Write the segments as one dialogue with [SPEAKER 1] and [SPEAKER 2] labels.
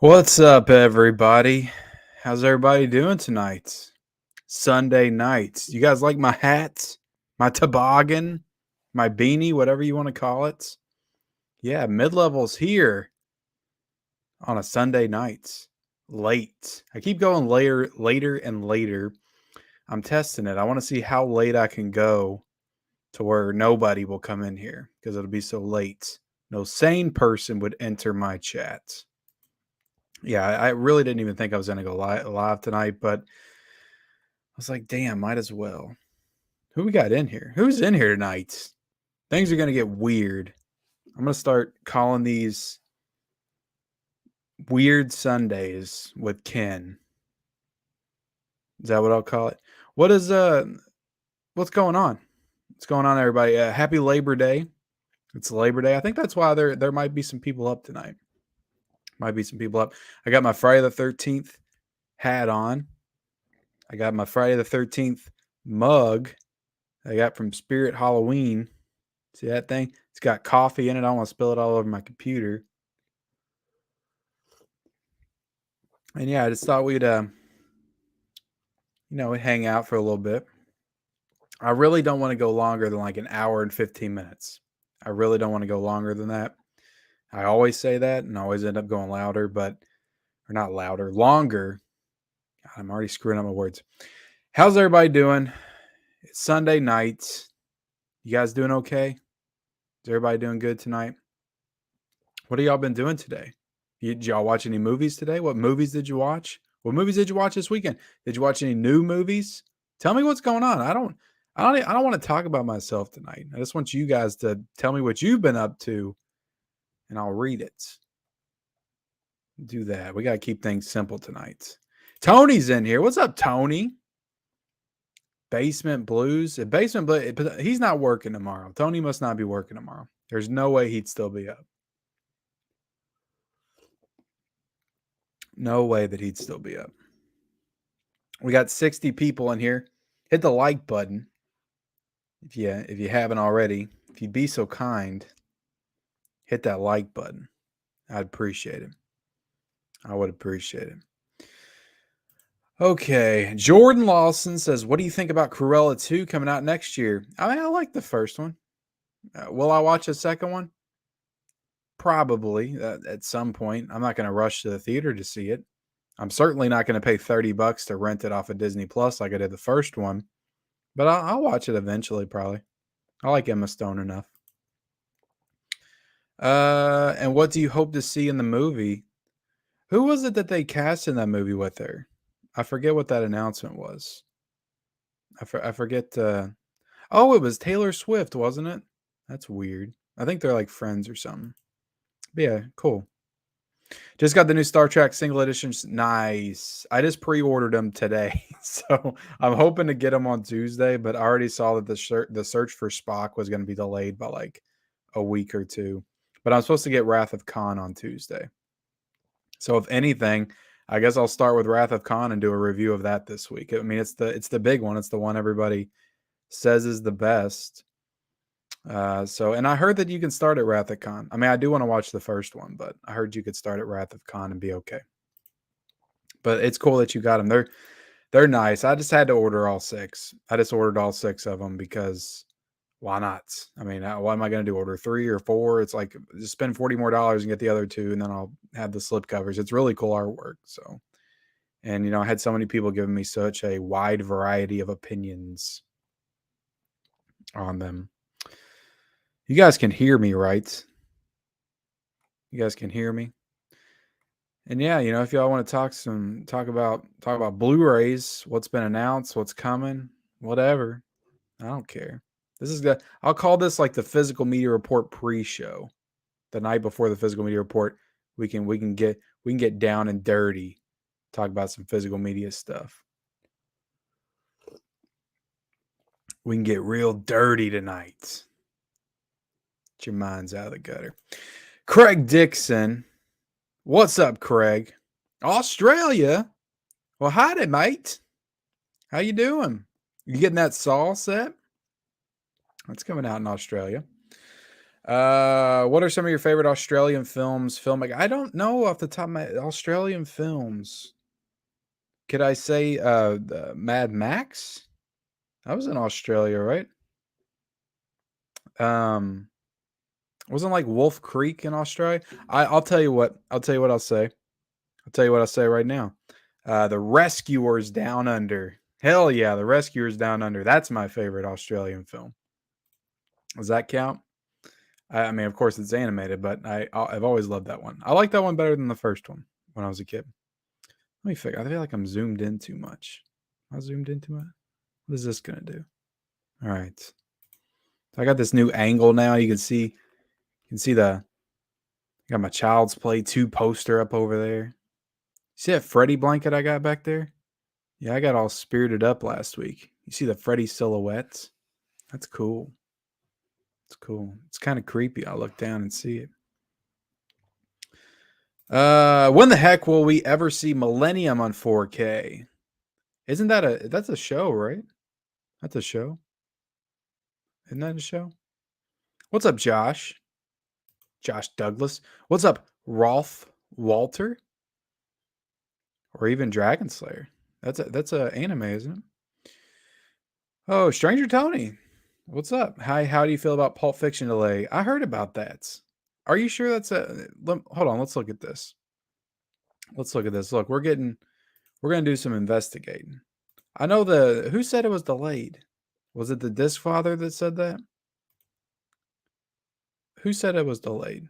[SPEAKER 1] What's up, everybody? How's everybody doing tonight? Sunday night. You guys like my hat, my toboggan, my beanie, whatever you want to call it? Yeah, mid levels here on a Sunday night. Late. I keep going later and later. I'm testing it. I want to see how late I can go to where nobody will come in here because it'll be so late. No sane person would enter my chat. Yeah, I really didn't even think I was going to go live tonight, but I was like, damn, might as well. Who we got in here? Who's in here tonight? Things are going to get weird. I'm going to start calling these Weird Sundays with Ken. Is that what I'll call it? What's going on? What's going on, everybody? Happy Labor Day. It's Labor Day. I think that's why there might be some people up tonight. Might be some people up. I got my Friday the 13th hat on. I got my Friday the 13th mug I got from Spirit Halloween. See that thing? It's got coffee in it. I don't want to spill it all over my computer. And yeah, I just thought we'd hang out for a little bit. I really don't want to go longer than like an hour and 15 minutes. I really don't want to go longer than that. I always say that and I always end up going longer. God, I'm already screwing up my words. How's everybody doing? It's Sunday night. You guys doing okay? Is everybody doing good tonight? What have y'all been doing today? Did y'all watch any movies today? What movies did you watch? What movies did you watch this weekend? Did you watch any new movies? Tell me what's going on. I don't want to talk about myself tonight. I just want you guys to tell me what you've been up to and I'll read it. Do that. We got to keep things simple tonight. Tony's in here. What's up, Tony? Basement Blues. He's not working tomorrow. Tony must not be working tomorrow. There's no way he'd still be up. No way that he'd still be up. We got 60 people in here. Hit the like button if you haven't already. If you'd be so kind, hit that like button. I'd appreciate it. I would appreciate it. Okay, Jordan Lawson says, "What do you think about Cruella 2 coming out next year?" I mean, I like the first one. Will I watch a second one? Probably at some point. I'm not going to rush to the theater to see it. I'm certainly not going to pay $30 to rent it off of Disney Plus like I did the first one. But I'll watch it eventually, probably. I like Emma Stone enough. And what do you hope to see in the movie? Who was it that they cast in that movie with her? I forget what that announcement was. I forget. Oh, it was Taylor Swift, wasn't it? That's weird. I think they're like friends or something. But yeah, cool. Just got the new Star Trek single editions. Nice. I just pre-ordered them today, so I'm hoping to get them on Tuesday. But I already saw that the search for Spock was going to be delayed by like a week or two. But I'm supposed to get Wrath of Khan on Tuesday. So if anything, I guess I'll start with Wrath of Khan and do a review of that this week. I mean, it's the big one. It's the one everybody says is the best. And I heard that you can start at Wrath of Khan. I mean, I do want to watch the first one, but I heard you could start at Wrath of Khan and be okay. But it's cool that you got them. They're nice. I just had to order all 6. I just ordered all 6 of them because why not? I mean, what am I going to do? Order 3 or 4? It's like just spend $40 more and get the other 2, and then I'll have the slip covers. It's really cool artwork. So, and I had so many people giving me such a wide variety of opinions on them. You guys can hear me, right? You guys can hear me. And yeah, if y'all want to talk about Blu-rays, what's been announced, what's coming, whatever, I don't care. I'll call this like the Physical Media Report pre-show. The night before the Physical Media Report, we can get down and dirty, talk about some physical media stuff. We can get real dirty tonight. Get your minds out of the gutter. Craig Dixon. What's up, Craig? Australia? Well, hi there, mate. How you doing? You getting that Saw set? That's coming out in Australia. What are some of your favorite Australian films? Filmmaker? I don't know off the top of my Australian films. Could I say the Mad Max? That was in Australia, right? Um, wasn't like Wolf Creek in Australia? I'll tell you what. I'll tell you what I'll say. I'll tell you what I'll say right now. The Rescuers Down Under. Hell yeah, The Rescuers Down Under. That's my favorite Australian film. Does that count? I mean, of course, it's animated, but I've always loved that one. I like that one better than the first one when I was a kid. Let me figure. I feel like I'm zoomed in too much. Am I zoomed in too much? What is this gonna do? All right. So I got this new angle now. You can see the got my Child's Play 2 poster up over there. See that Freddy blanket I got back there? Yeah, I got all spirited up last week. You see the Freddy silhouettes? That's cool. It's cool. It's kind of creepy. I look down and see it. When the heck will we ever see Millennium on 4K? Isn't that that's a show, right? That's a show. Isn't that a show? What's up, Josh? Josh Douglas. What's up, Rolf Walter? Or even Dragon Slayer. That's a anime, isn't it? Oh, Stranger Tony. What's up? Hi, how do you feel about Pulp Fiction delay? I heard about that. Are you sure that's hold on, let's look at this. Let's look at this. Look, we're gonna do some investigating. I know who said it was delayed? Was it the Disc Father that said that? Who said it was delayed?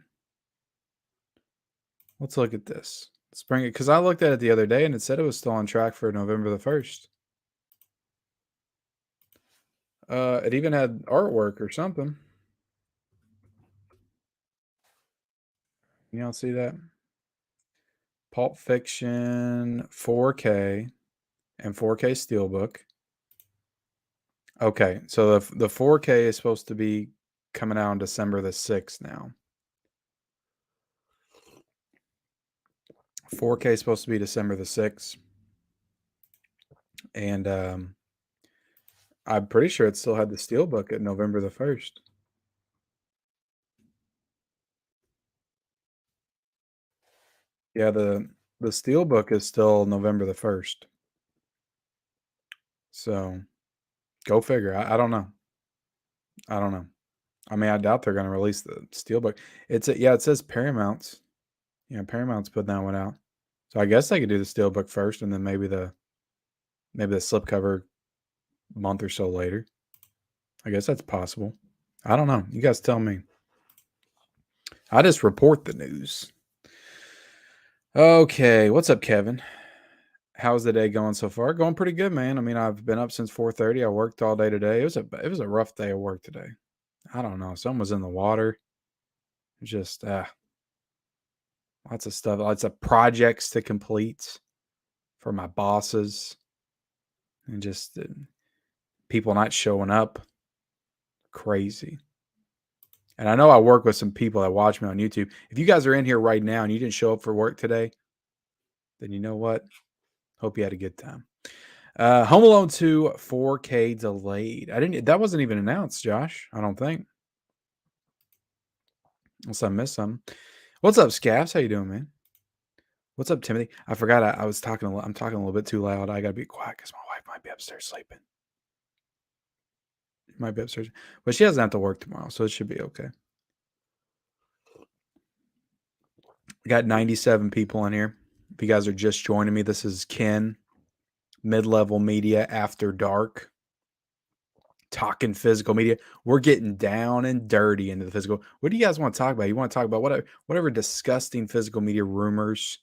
[SPEAKER 1] Let's look at this. Let's bring it because I looked at it the other day and it said it was still on track for November the 1st. It even had artwork or something. You don't see that? Pulp Fiction 4K and 4K Steelbook. Okay, so the 4K is supposed to be coming out on December the 6th now. 4K is supposed to be December the 6th. And I'm pretty sure it still had the Steelbook at November the 1st. Yeah, the Steelbook is still November the 1st. So go figure. I don't know. I don't know. I mean, I doubt they're going to release the Steelbook. Yeah, it says Paramount's. Yeah, Paramount's putting that one out. So I guess they could do the Steelbook first, and then maybe the slipcover a month or so later. I guess that's possible. I don't know. You guys tell me. I just report the news. Okay, what's up, Kevin? How's the day going so far? Going pretty good, man. I mean, I've been up since 4:30. I worked all day today. It was a rough day of work today. I don't know. Something was in the water. Just lots of stuff, lots of projects to complete for my bosses, and just people not showing up. Crazy. And I know I work with some people that watch me on YouTube. If you guys are in here right now and you didn't show up for work today, then you know what? Hope you had a good time. Home Alone 2 4K delayed. That wasn't even announced, Josh. I don't think. Unless I missed something. What's up, Scabs? How you doing, man? What's up, Timothy? I forgot I was talking I'm talking a little bit too loud. I gotta be quiet because my wife might be upstairs sleeping. Might be upstairs. But she doesn't have to work tomorrow, so it should be okay. We got 97 people in here. If you guys are just joining me, this is Ken, Mid-Level Media After Dark, talking physical media. We're getting down and dirty into the physical. What do you guys want to talk about? You want to talk about whatever disgusting physical media rumors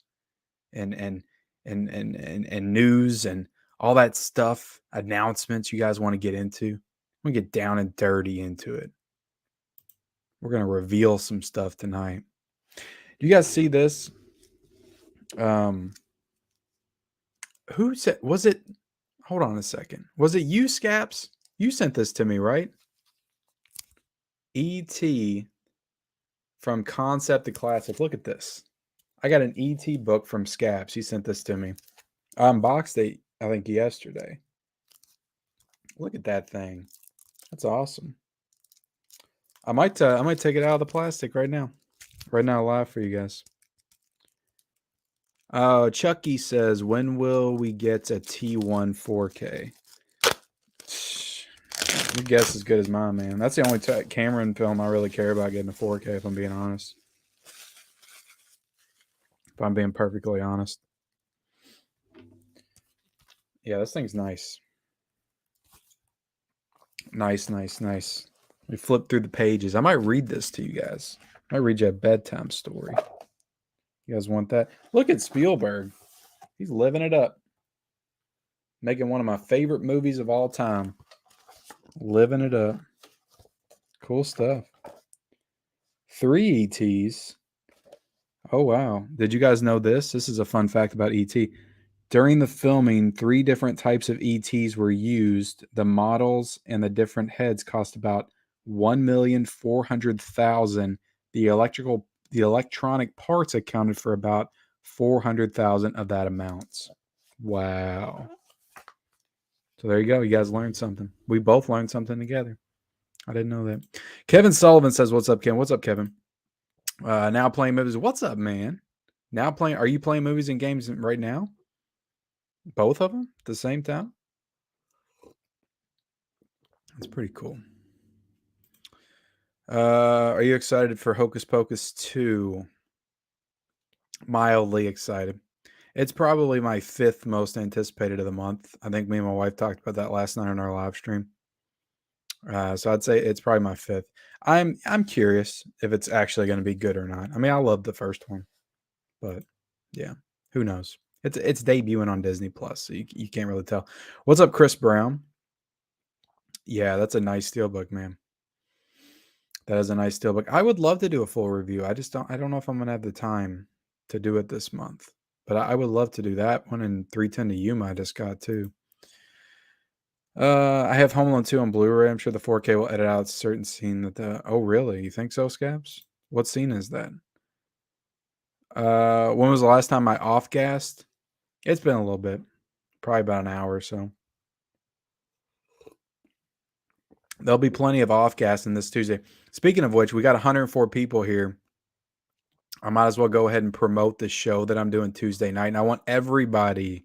[SPEAKER 1] and news and all that stuff, announcements you guys want to get into? We're gonna get down and dirty into it. We're gonna reveal some stuff tonight. Do you guys see this? Who said, was it? Hold on a second. Was it you, Scaps? You sent this to me, right? E.T. from concept to classic. Look at this. I got an E.T. book from Scaps. He sent this to me. I unboxed it, I think, yesterday. Look at that thing. That's awesome. I might take it out of the plastic right now. Right now, live for you guys. Chucky says, when will we get a T1 4K? Your guess is as good as mine, man. That's the only Cameron film I really care about getting a 4K, if I'm being honest. If I'm being perfectly honest. Yeah, this thing's nice. Nice. We flip through the pages. I might read this to you guys. I might read you a bedtime story. You guys want that? Look at Spielberg. He's living it up. Making one of my favorite movies of all time. Living it up. Cool stuff. 3 ETs. Oh, wow. Did you guys know this? This is a fun fact about ET. During the filming, 3 different types of ETs were used. The models and the different heads cost about $1,400,000. The electronic parts accounted for about $400,000 of that amount. Wow. So there you go. You guys learned something. We both learned something together. I didn't know that. Kevin Sullivan says, "What's up, Ken? What's up, Kevin? Now playing movies. What's up, man? Now playing. Are you playing movies and games right now? Both of them at the same time? That's pretty cool. Are you excited for Hocus Pocus 2? Mildly excited. It's probably my 5th most anticipated of the month. I think me and my wife talked about that last night on our live stream. So I'd say it's probably my 5th. I'm curious if it's actually going to be good or not. I mean, I love the first one, but yeah, who knows? It's debuting on Disney Plus, so you can't really tell. What's up, Chris Brown? Yeah, that's a nice steelbook, man. That is a nice steelbook. I would love to do a full review. I don't know if I'm gonna have the time to do it this month, but I would love to do that one. And 310 to Yuma I just got too. I have Home Alone 2 on Blu-ray. I'm sure the 4K will edit out a certain scene that the. Oh, really? You think so, Scabs? What scene is that? When was the last time I off-gassed? It's been a little bit, probably about an hour or so. There'll be plenty of off-gassing this Tuesday. Speaking of which, we got 104 people here. I might as well go ahead and promote the show that I'm doing Tuesday night. And I want everybody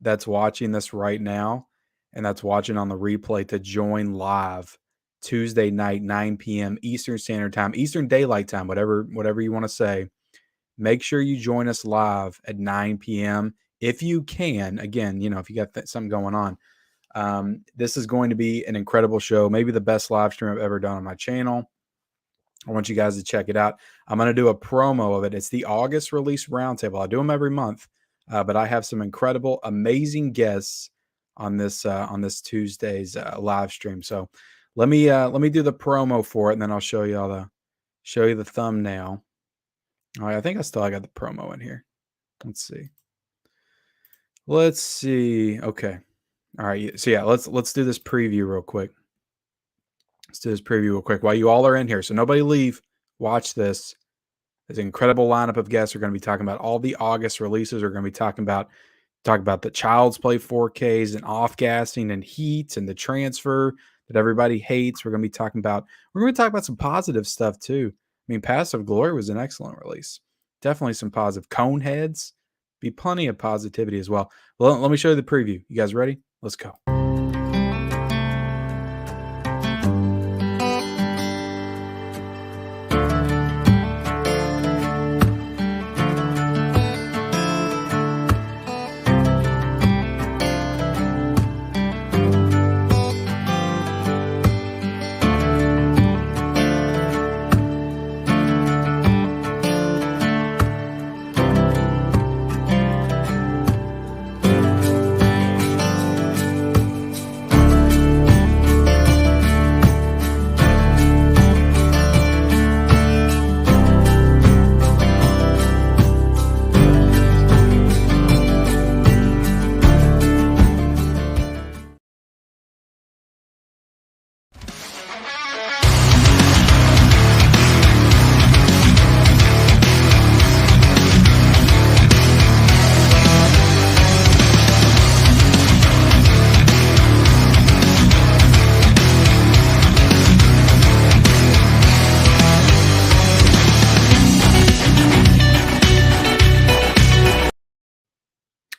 [SPEAKER 1] that's watching this right now and that's watching on the replay to join live Tuesday night, 9 p.m. Eastern Standard Time, Eastern Daylight Time, whatever you want to say. Make sure you join us live at 9 p.m. if you can. Again, if you got something going on. This is going to be an incredible show, maybe the best live stream I've ever done on my channel. I want you guys to check it out. I'm going to do a promo of it. It's the August release roundtable. I do them every month, but I have some incredible, amazing guests on this Tuesday's live stream. So let me do the promo for it, and then I'll show you the thumbnail. All right, I think I got the promo in here. Let's see. Okay. All right. So yeah, let's do this preview real quick. While you all are in here. So nobody leave. Watch this. There's an incredible lineup of guests. We're going to be talking about all the August releases. We're going to be talking about the Child's Play 4Ks and off-gassing and Heat and the transfer that everybody hates. We're going to talk about some positive stuff too. I mean, Passive Glory was an excellent release. Definitely some positive. Coneheads. Be plenty of positivity as well. Well, let me show you the preview. You guys ready? Let's go.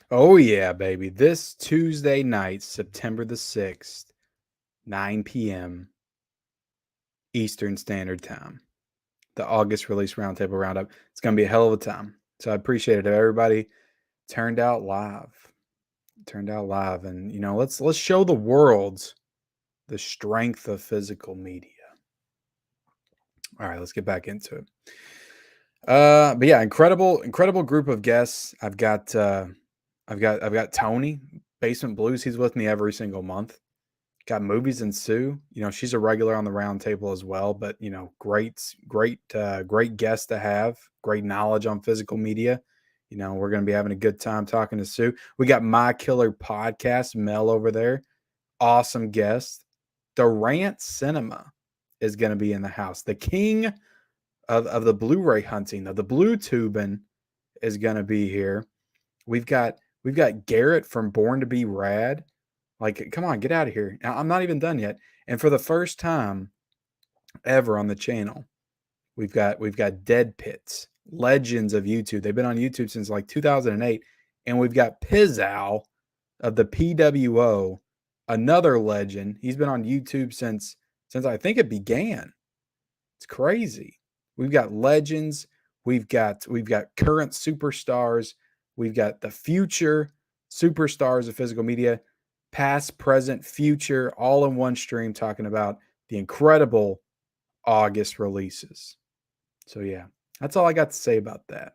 [SPEAKER 1] Oh yeah, baby. This Tuesday night, September the 6th, 9 p.m. Eastern Standard Time. The August release roundtable roundup. It's going to be a hell of a time. So I appreciate it. Everybody turned out live. And let's show the world the strength of physical media. All right, let's get back into it. But yeah, incredible group of guests. I've got Tony, Basement Blues. He's with me every single month. Got Movies and Sue. She's a regular on the round table as well, but great guest to have. Great knowledge on physical media. We're going to be having a good time talking to Sue. We got My Killer Podcast, Mel over there. Awesome guest. Durant Cinema is going to be in the house. The king of the Blu-ray hunting, of the blue tubing, is going to be here. We've got Garrett from Born to Be Rad. Like, come on, get out of here. Now, I'm not even done yet. And for the first time ever on the channel, we've got Dead Pits, legends of YouTube. They've been on YouTube since like 2008. And we've got Pizzow of the PWO, another legend. He's been on YouTube since I think it began. It's crazy. We've got legends. We've got current superstars. We've got the future superstars of physical media, past, present, future, all in one stream, talking about the incredible August releases. So yeah, that's all I got to say about that.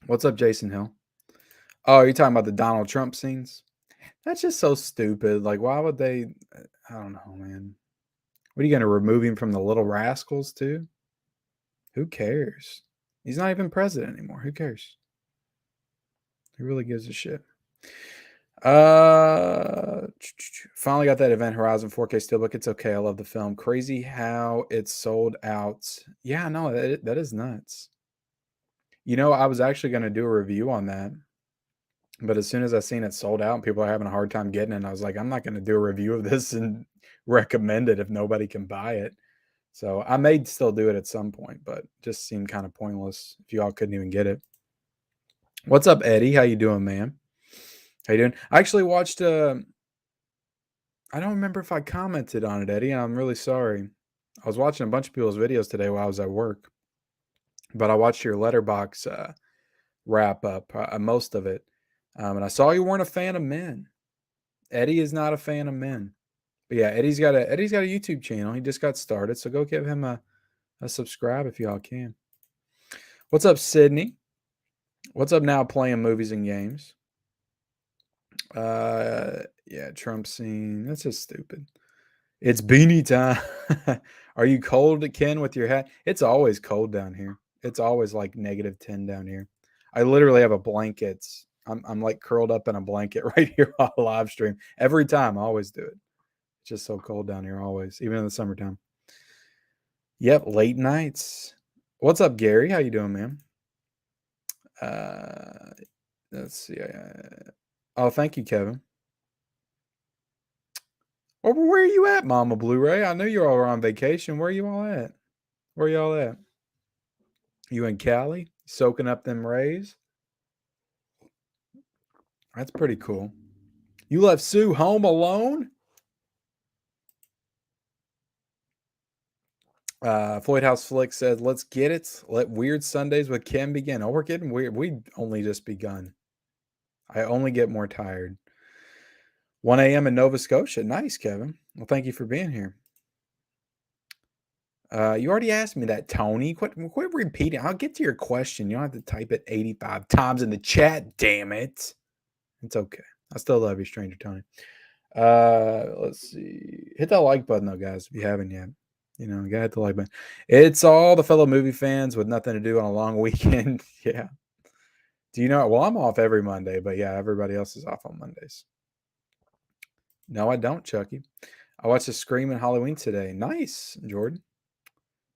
[SPEAKER 1] What's up, Jason Hill? Oh, you're talking about the Donald Trump scenes? That's just so stupid. Like, why would they? I don't know, man. What are you going to remove him from the Little Rascals too? Who cares? He's not even president anymore. Who cares? Who really gives a shit? Finally got that Event Horizon 4K Steelbook. It's okay. I love the film. Crazy how it's sold out. Yeah, no, that is nuts. I was actually going to do a review on that, but as soon as I seen it sold out and people are having a hard time getting it, I was like, I'm not going to do a review of this and recommend it if nobody can buy it. So I may still do it at some point, but just seemed kind of pointless if you all couldn't even get it. What's up, Eddie? How you doing, man? How you doing? I actually watched I don't remember if I commented on it, Eddie. I'm really sorry. I was watching a bunch of people's videos today while I was at work, but I watched your letterbox wrap up, most of it, and I saw you weren't a fan of men. Eddie is not a fan of men, but yeah, Eddie's got a YouTube channel. He just got started, so go give him a subscribe if y'all can. What's up, Sydney? What's up now? Playing movies and games. Yeah, Trump scene. That's just stupid. It's beanie time. Are you cold, Ken, with your hat? It's always cold down here. It's always like -10 down here. I literally have a blanket. I'm like curled up in a blanket right here on a live stream. Every time, I always do it. It's just so cold down here always, even in the summertime. Yep, late nights. What's up, Gary? How you doing, man? Let's see. Oh, thank you, Kevin. Oh, where are you at, Mama Blu-ray? I knew you all were on vacation. Where are you all at? Where y'all at? You in Cali? Soaking up them rays? That's pretty cool. You left Sue home alone? Floyd House Flick said, let's get it. Let Weird Sundays with Kim begin. Oh, we're getting weird. We only just begun. I only get more tired. 1 a.m. in Nova Scotia. Nice, Kevin. Well, thank you for being here. You already asked me that, Tony. Quit repeating. I'll get to your question. You don't have to type it 85 times in the chat, damn it. It's okay. I still love you, Stranger Tony. Let's see. Hit that like button, though, guys, if you haven't yet. You gotta hit the like button. It's all the fellow movie fans with nothing to do on a long weekend. Yeah. Do you know? Well, I'm off every Monday, but yeah, everybody else is off on Mondays. No, I don't, Chucky. I watched the Scream and Halloween today. Nice, Jordan.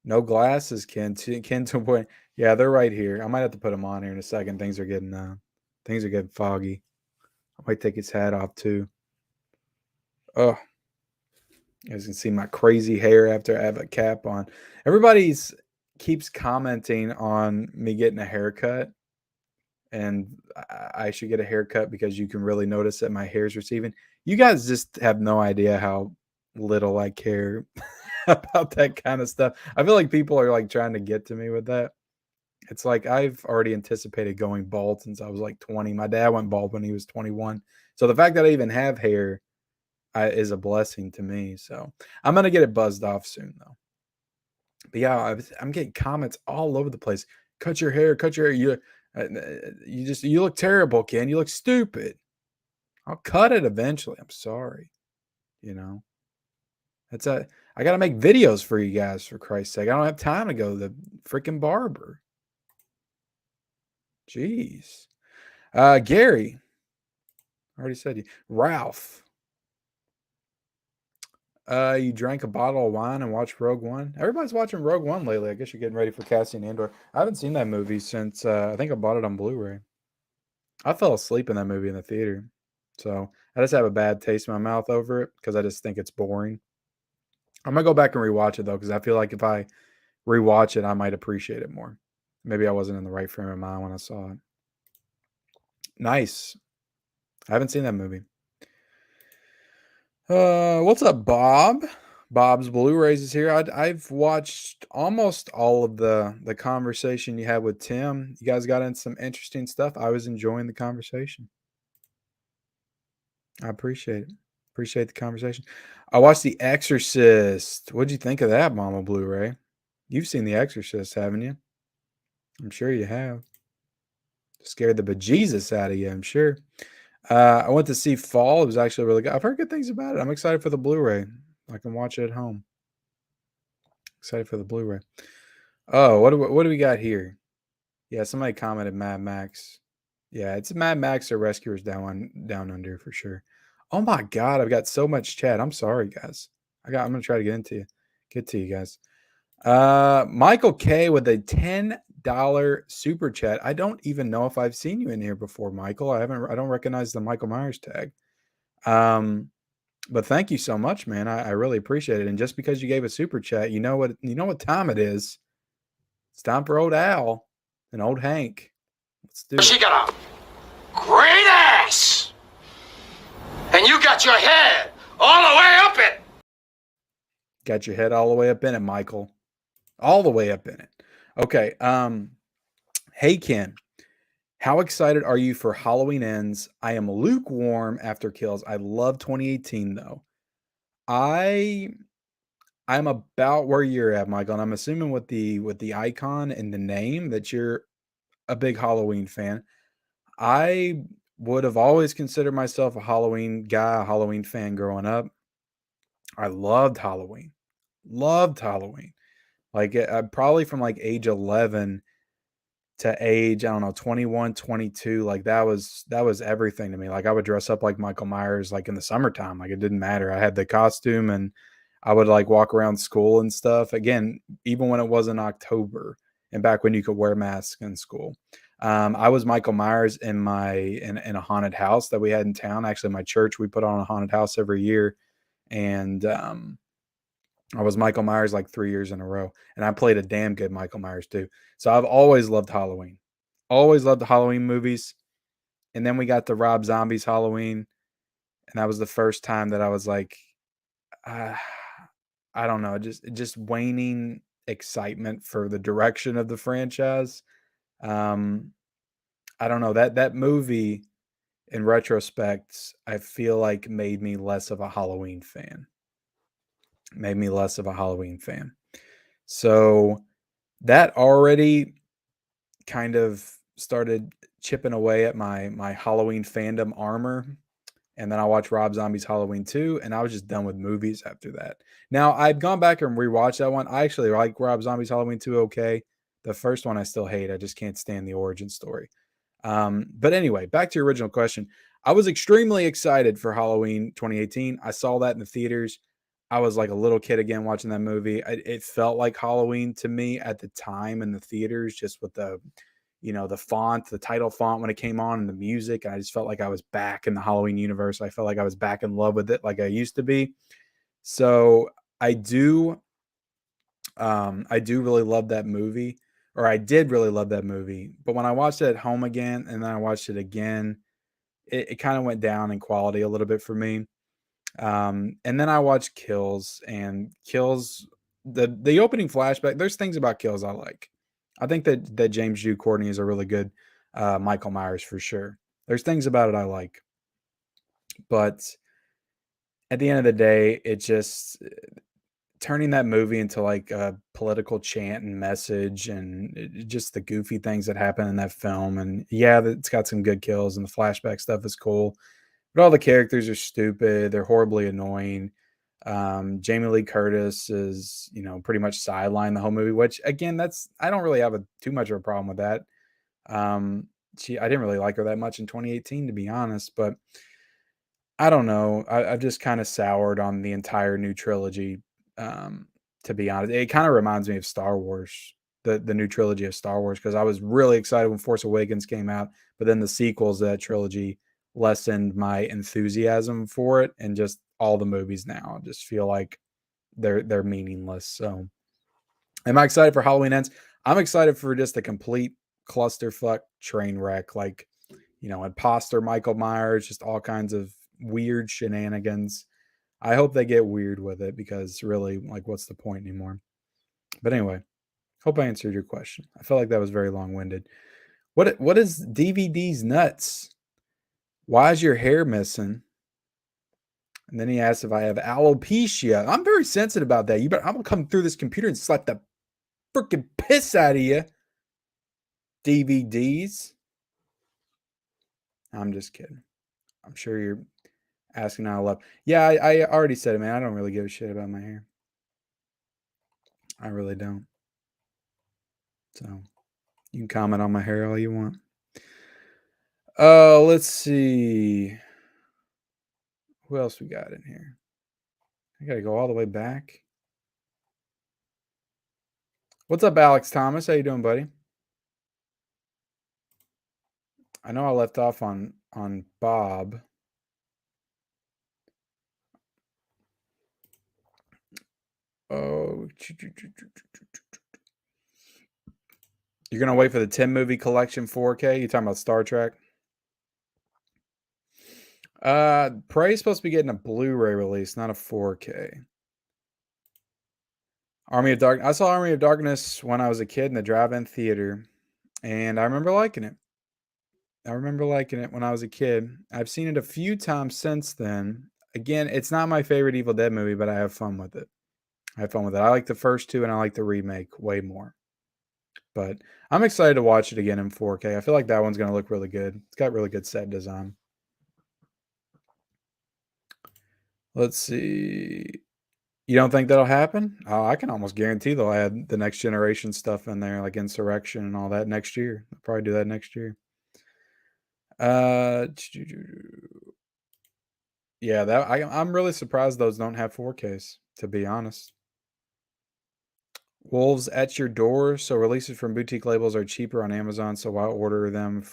[SPEAKER 1] No glasses, Ken. Ken to point. Yeah, they're right here. I might have to put them on here in a second. Things are getting foggy. I might take his hat off too. Oh, you guys can see my crazy hair after I have a cap on. Everybody's keeps commenting on me getting a haircut, and I should get a haircut because you can really notice that my hair is receding. You guys just have no idea how little I care about that kind of stuff. I feel like people are like trying to get to me with that. It's like I've already anticipated going bald since I was like 20. My dad went bald when he was 21. So the fact that I even have hair is a blessing to me. So I'm gonna get it buzzed off soon though. But yeah, I'm getting comments all over the place. Cut your hair, cut your hair. You look terrible, Ken. You look stupid. I'll cut it eventually. I'm sorry. You know, that's a. I got to make videos for you guys for Christ's sake. I don't have time to go to the freaking barber. Jeez. Gary. I already said you. Ralph. You drank a bottle of wine and watched Rogue One. Everybody's watching Rogue One lately. I guess you're getting ready for Cassian Andor. I haven't seen that movie since I think I bought it on Blu-ray. I fell asleep in that movie in the theater, so I just have a bad taste in my mouth over it because I just think it's boring. I'm gonna go back and rewatch it though because I feel like if I rewatch it, I might appreciate it more. Maybe I wasn't in the right frame of mind when I saw it. Nice. I haven't seen that movie. What's up, Bob? Bob's Blu-rays is here. I've watched almost all of the conversation you had with Tim. You guys got into some interesting stuff. I was enjoying the conversation. I appreciate it. Appreciate the conversation. I watched The Exorcist. What'd you think of that, Mama Blu-ray? You've seen The Exorcist, haven't you? I'm sure you have. Scared the bejesus out of you, I'm sure. I went to see Fall. It was actually really good. I've heard good things about it. I'm excited for the Blu-ray. I can watch it at home. Excited for the Blu-ray. Oh, what do we got here? Yeah, somebody commented Mad Max. Yeah, it's Mad Max or Rescuers Down Under for sure. Oh my god, I've got so much chat. I'm sorry, guys. I'm gonna try to get to you guys. Michael K with a $10 super chat. I don't even know if I've seen you in here before, Michael. I don't recognize the Michael Myers tag. But thank you so much, man. I really appreciate it. And just because you gave a super chat, you know what time it is. It's time for old Al and old Hank. Let's do it.
[SPEAKER 2] She got a great ass. And you got your head all the way up it.
[SPEAKER 1] Got your head all the way up in it, Michael. All the way up in it. Okay. Hey, Ken. How excited are you for Halloween Ends? I am lukewarm after Kills. I love 2018 though. I'm about where you're at, Michael, and I'm assuming with the icon and the name that you're a big Halloween fan. I would have always considered myself a Halloween guy, a Halloween fan growing up. I loved Halloween. Loved Halloween. Like probably from like age 11 to age, I don't know, 21, 22, like that was everything to me. Like I would dress up like Michael Myers like in the summertime. Like it didn't matter. I had the costume and I would like walk around school and stuff. Again, even when it wasn't October and back when you could wear masks in school. I was Michael Myers in a haunted house that we had in town. Actually, my church, we put on a haunted house every year. And I was Michael Myers like 3 years in a row. And I played a damn good Michael Myers too. So I've always loved Halloween. Always loved the Halloween movies. And then we got the Rob Zombie's Halloween. And that was the first time that I was like, I don't know, just waning excitement for the direction of the franchise. I don't know, that movie in retrospect, I feel like made me less of a Halloween fan. Made me less of a Halloween fan. So that already kind of started chipping away at my Halloween fandom armor. And then I watched Rob Zombie's Halloween 2, and I was just done with movies after that. Now, I've gone back and rewatched that one. I actually like Rob Zombie's Halloween 2 okay. The first one I still hate. I just can't stand the origin story. But anyway, back to your original question. I was extremely excited for Halloween 2018. I saw that in the theaters. I was like a little kid again watching that movie. It felt like Halloween to me at the time in the theaters, just with the font, the title font when it came on and the music. And I just felt like I was back in the Halloween universe. I felt like I was back in love with it like I used to be. So I do really love that movie. or I did really love that movie. But when I watched it at home again and then I watched it again, it kind of went down in quality a little bit for me. And then I watched Kills, and Kills, the opening flashback. There's things about Kills I like. I think that James Jude Courtney is a really good Michael Myers for sure. There's things about it I like, but at the end of the day, it just turning that movie into like a political chant and message, and just the goofy things that happen in that film. And yeah, it's got some good kills, and the flashback stuff is cool, but all the characters are stupid. They're horribly annoying. Jamie Lee Curtis is, pretty much sidelined the whole movie, which again, I don't really have too much of a problem with that. I didn't really like her that much in 2018, to be honest, but I don't know. I've just kind of soured on the entire new trilogy. Um, to be honest, it kind of reminds me of Star Wars, the new trilogy of Star Wars, because I was really excited when Force Awakens came out, but then the sequels to that trilogy lessened my enthusiasm for it, and just all the movies now just feel like they're meaningless. So, am I excited for Halloween Ends? I'm excited for just a complete clusterfuck train wreck, like imposter Michael Myers, just all kinds of weird shenanigans. I hope they get weird with it, because really, like, what's the point anymore? But anyway, hope I answered your question. I felt like that was very long-winded. What is DVD's nuts? Why is your hair missing? And then he asked if I have alopecia. I'm very sensitive about that. I'm gonna come through this computer and slap the freaking piss out of you. DVDs. I'm just kidding. I'm sure you're asking out of love. Yeah, I already said it, man. I don't really give a shit about my hair. I really don't. So you can comment on my hair all you want. Let's see. Who else we got in here? I gotta go all the way back. What's up, Alex Thomas? How you doing, buddy? I know I left off on Bob. Oh, you're gonna wait for the 10 movie collection 4K? You talking about Star Trek? Prey's supposed to be getting a Blu-ray release, not a 4K. Army of Darkness. I saw Army of Darkness when I was a kid in the drive-in theater, and I remember liking it. When I was a kid. I've seen it a few times since then. Again, it's not my favorite Evil Dead movie, but I have fun with it. I like the first two, and I like the remake way more. But I'm excited to watch it again in 4K. I feel like that one's going to look really good. It's got really good set design. Let's see. You don't think that'll happen? Oh, I can almost guarantee they'll add the Next Generation stuff in there, like Insurrection and all that next year. They'll probably do that next year. Yeah, I'm really surprised those don't have 4Ks, to be honest. Wolves at your door. So releases from boutique labels are cheaper on Amazon. So why order them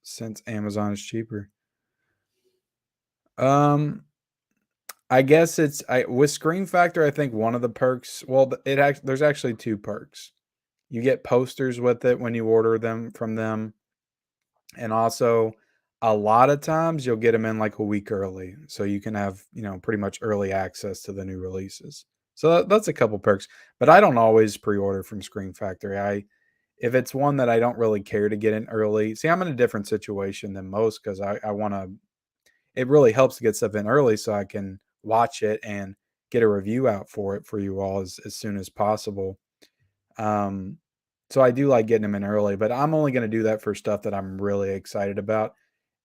[SPEAKER 1] since Amazon is cheaper? I guess with Scream Factor. I think one of the perks. Well, there's actually two perks. You get posters with it when you order them from them, and also a lot of times you'll get them in like a week early, so you can have pretty much early access to the new releases. So that's a couple perks, but I don't always pre-order from Scream Factory. If it's one that I don't really care to get in early, see, I'm in a different situation than most, because I want to. It really helps to get stuff in early so I can watch it and get a review out for it for you all as soon as possible. So I do like getting them in early, but I'm only going to do that for stuff that I'm really excited about.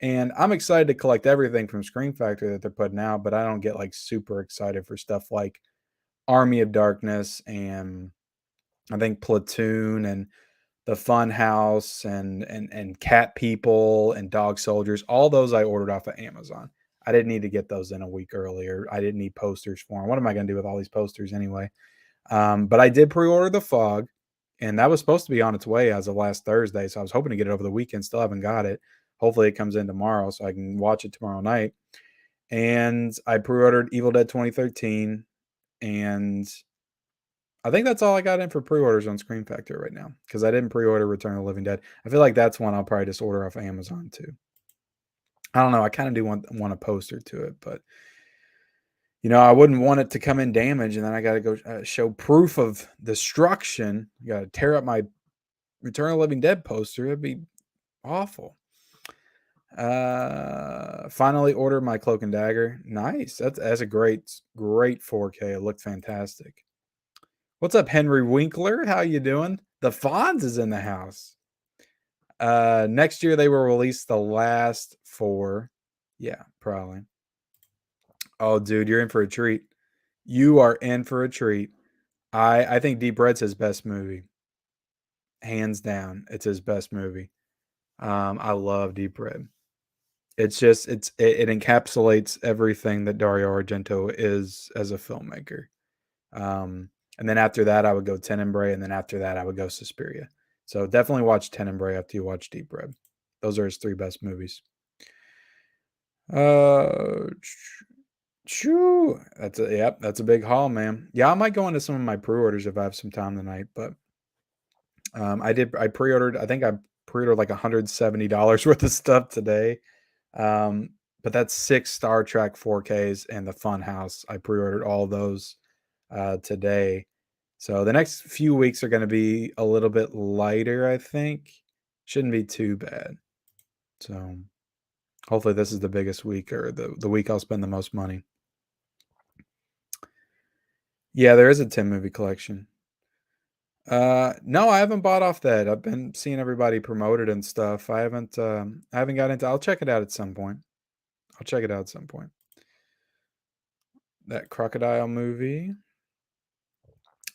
[SPEAKER 1] And I'm excited to collect everything from Scream Factory that they're putting out, but I don't get like super excited for stuff like Army of Darkness, and I think Platoon, and the Fun House, and Cat People, and Dog Soldiers. All those I ordered off of Amazon. I didn't need to get those in a week earlier. I didn't need posters for them. What am I going to do with all these posters anyway? But I did pre-order The Fog, and that was supposed to be on its way as of last Thursday. So I was hoping to get it over the weekend. Still haven't got it. Hopefully it comes in tomorrow so I can watch it tomorrow night. And I pre-ordered Evil Dead 2013, and I think that's all I got in for pre-orders on Scream Factory right now because I didn't pre-order Return of the Living Dead. I feel like that's one I'll probably just order off Amazon too. I don't know. I kind of do want a poster to it, but I wouldn't want it to come in damaged, and then I got to go show proof of destruction. I got to tear up my Return of the Living Dead poster. It'd be awful. Finally ordered my Cloak and Dagger. Nice. That's a great 4K. It looked fantastic. What's up, Henry Winkler? How you doing? The Fonz is in the house. Next year they will release the last 4. Yeah, probably. Oh, dude, you're in for a treat. You are in for a treat. I think Deep Red's his best movie. Hands down, it's his best movie. I love Deep Red. It's just it encapsulates everything that Dario Argento is as a filmmaker. And then after that, I would go Tenebrae, and then after that, I would go Suspiria. So definitely watch Tenebrae after you watch Deep Red. Those are his 3 best movies. That's a big haul, man. Yeah, I might go into some of my pre-orders if I have some time tonight, but I pre-ordered, I think I pre-ordered like $170 worth of stuff today. But that's 6 Star Trek 4Ks and the Funhouse. I pre-ordered all those today. So the next few weeks are going to be a little bit lighter, I think. Shouldn't be too bad. So hopefully this is the biggest week, or the week I'll spend the most money. Yeah, there is a 10 movie collection. No, I haven't bought off that. I've been seeing everybody promote it and stuff. I haven't got into. I'll check it out at some point. That crocodile movie.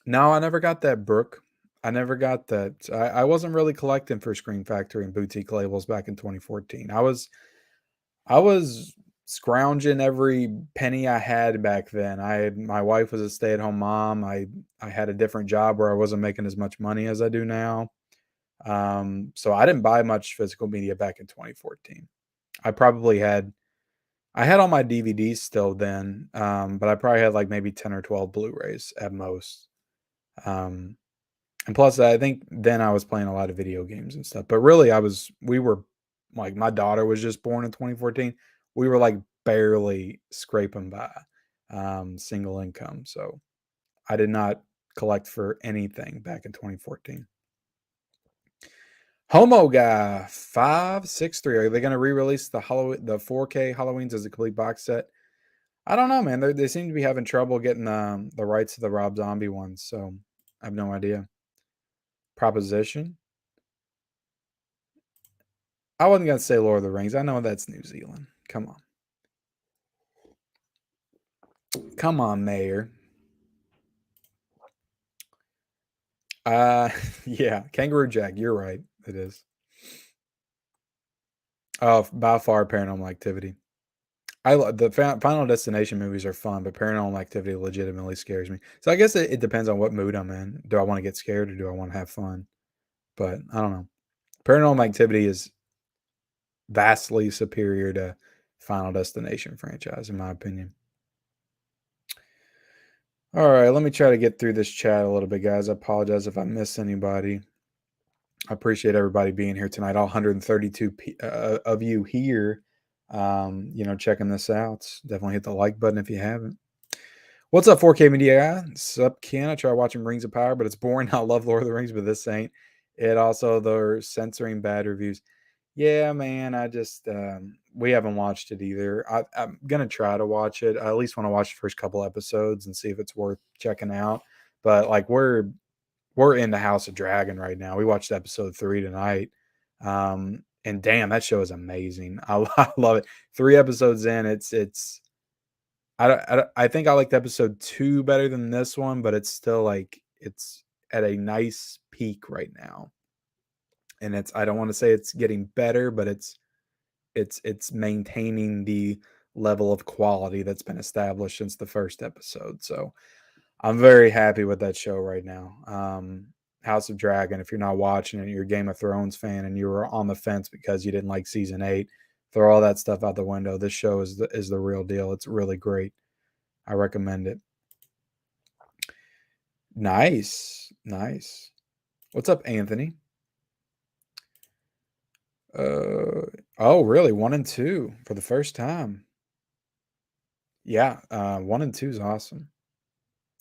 [SPEAKER 1] No, I never got that, Brooke. I never got that. I wasn't really collecting for Scream Factory and boutique labels back in 2014. I was scrounging every penny I had back then. My wife was a stay-at-home mom. I had a different job where I wasn't making as much money as I do now. So I didn't buy much physical media back in 2014. I had all my DVDs still then, but I probably had like maybe 10 or 12 Blu-rays at most. And plus, I think then I was playing a lot of video games and stuff. But really, we were like, my daughter was just born in 2014. We were like barely scraping by single income. So I did not collect for anything back in 2014. Homo Guy 563. Are they going to re-release the 4K Halloweens as a complete box set? I don't know, man. They seem to be having trouble getting the rights to the Rob Zombie ones, so I have no idea. Proposition. I wasn't going to say Lord of the Rings. I know that's New Zealand. Come on. Come on, Mayor. Yeah, Kangaroo Jack. You're right. It is. Oh, by far, Paranormal Activity. The Final Destination movies are fun, but Paranormal Activity legitimately scares me. So I guess it depends on what mood I'm in. Do I want to get scared or do I want to have fun? But I don't know. Paranormal Activity is vastly superior to Final Destination franchise, in my opinion. All right, let me try to get through this chat a little bit, guys. I apologize if I miss anybody. I appreciate everybody being here tonight. All 132 of you here, checking this out. Definitely hit the like button if you haven't. What's up, 4K Media guy? What's up, Ken? I try watching Rings of Power, but it's boring. I love Lord of the Rings, but this ain't. It also, they're censoring bad reviews. Yeah, man, I just, we haven't watched it either. I'm going to try to watch it. I at least want to watch the first couple episodes and see if it's worth checking out. But like we're in the House of Dragon right now. We watched episode 3 tonight. And damn, that show is amazing. I love it. 3 episodes in, I think I liked episode 2 better than this one, but it's still like, it's at a nice peak right now. And I don't want to say it's getting better, but it's maintaining the level of quality that's been established since the first episode. So I'm very happy with that show right now. House of Dragon, if you're not watching it, you're a Game of Thrones fan and you were on the fence because you didn't like season 8, throw all that stuff out the window. This show is the real deal. It's really great. I recommend it. Nice. Nice. What's up, Anthony? Oh, really? 1 and 2 for the first time. Yeah, 1 and 2 is awesome.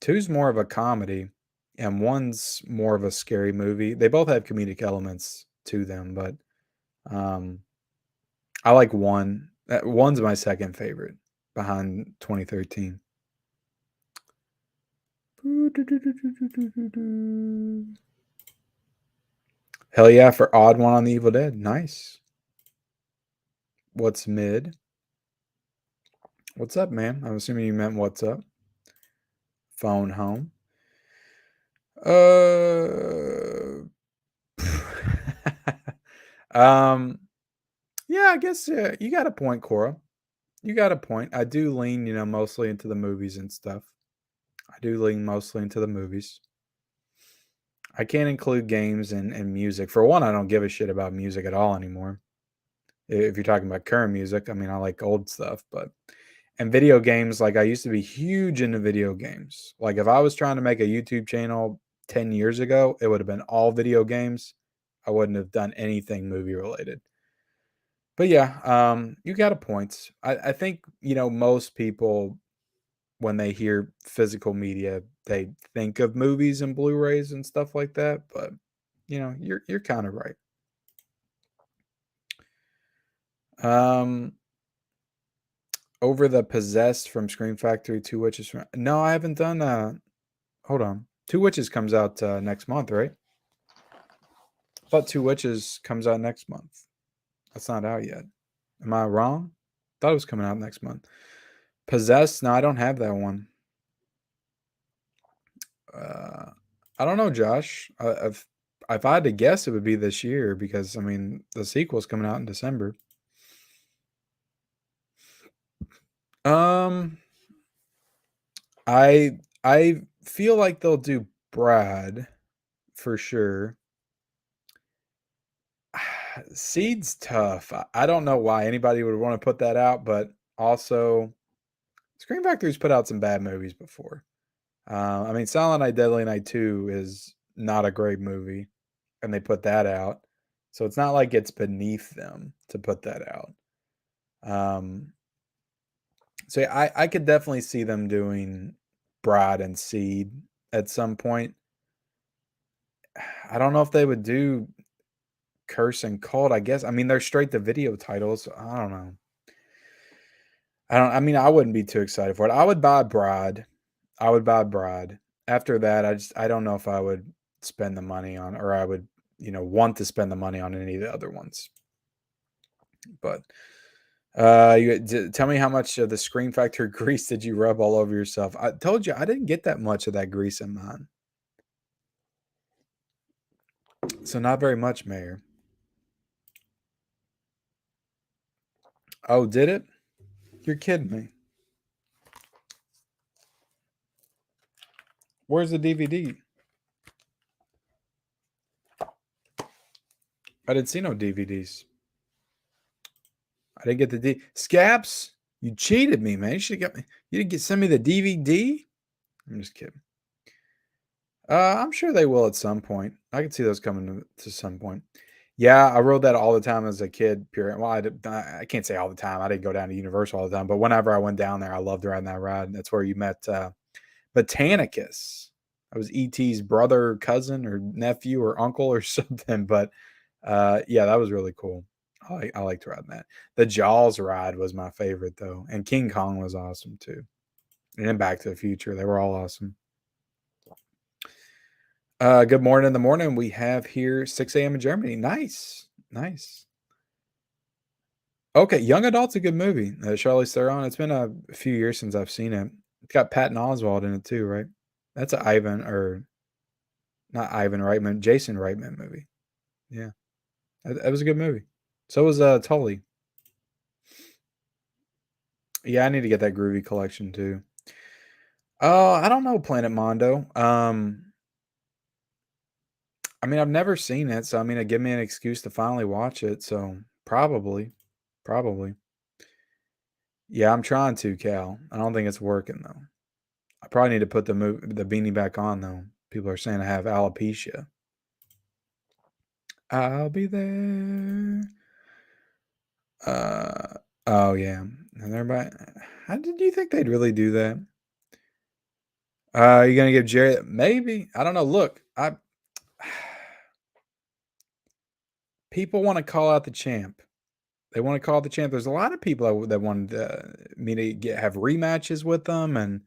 [SPEAKER 1] 2's more of a comedy, and 1's more of a scary movie. They both have comedic elements to them, but, um, I like 1. 1's my second favorite behind 2013. Hell yeah for odd one on the Evil Dead. Nice. What's mid? What's up, man? I'm assuming you meant what's up. Phone home. Uh, um, yeah, I guess you got a point, Cora. You got a point. I do lean, mostly into the movies and stuff. I do lean mostly into the movies. I can't include games and music. For one, I don't give a shit about music at all anymore. If you're talking about current music, I mean, I like old stuff, but and video games, like I used to be huge into video games. Like if I was trying to make a YouTube channel 10 years ago, it would have been all video games. I wouldn't have done anything movie related. But yeah, you got a point. I think, most people when they hear physical media, they think of movies and Blu-rays and stuff like that. But you're kind of right. Um, over the Possessed from Scream Factory, Two Witches from. No, I haven't done. Hold on, Two Witches comes out next month, right? I thought Two Witches comes out next month. That's not out yet. Am I wrong? Thought it was coming out next month. Possessed? No, I don't have that one. I don't know, Josh. If I had to guess, it would be this year because I mean the sequel's coming out in December. Um, I feel like they'll do Brad for sure. Seed's tough. I don't know why anybody would want to put that out, but also Scream Factory's put out some bad movies before. I mean, Silent Night, Deadly Night 2 is not a great movie, and they put that out. So it's not like it's beneath them to put that out. So yeah, I could definitely see them doing Brad and Seed at some point. I don't know if they would do Curse and Cult. I guess I mean they're straight to video titles. So I don't know. I mean I wouldn't be too excited for it. I would buy Brad. I would buy Brad. After that, I don't know if I would spend the money on or I would, want to spend the money on any of the other ones. But tell me how much of the Scream Factory grease did you rub all over yourself? I told you I didn't get that much of that grease in mine. So not very much, Mayor. Oh, did it? You're kidding me. Where's the DVD? I didn't see no DVDs. I didn't get the Scabs. You cheated me, man. You should have got me. You didn't send me the DVD. I'm just kidding. I'm sure they will at some point. I can see those coming to some point. Yeah, I rode that all the time as a kid. Well, I can't say all the time. I didn't go down to Universal all the time, but whenever I went down there, I loved riding that ride. That's where you met Botanicus. That was ET's brother, cousin, or nephew, or uncle, or something. But yeah, that was really cool. I liked riding that. The Jaws ride was my favorite though, and King Kong was awesome too. And then Back to the Future, they were all awesome. Good morning in the morning. We have here 6 a.m. in Germany. Nice. Nice. Okay, Young Adult's a good movie. Charlize Theron. It's been a few years since I've seen it. It's got Patton Oswalt in it too, right? That's an Ivan or not Ivan Reitman, Jason Reitman movie. Yeah, that was a good movie. So was Tully. Yeah, I need to get that Groovy collection too. I don't know Planet Mondo. I mean, I've never seen it, so I mean, it give me an excuse to finally watch it. So probably. Yeah, I'm trying to, Cal. I don't think it's working though. I probably need to put the beanie back on though. People are saying I have alopecia. I'll be there. Oh yeah. And everybody, how did you think they'd really do that? You gonna give Jerry? Maybe, I don't know. Look, people want to call out the champ. They want to call out the champ. There's a lot of people that wanted me to have rematches with them, and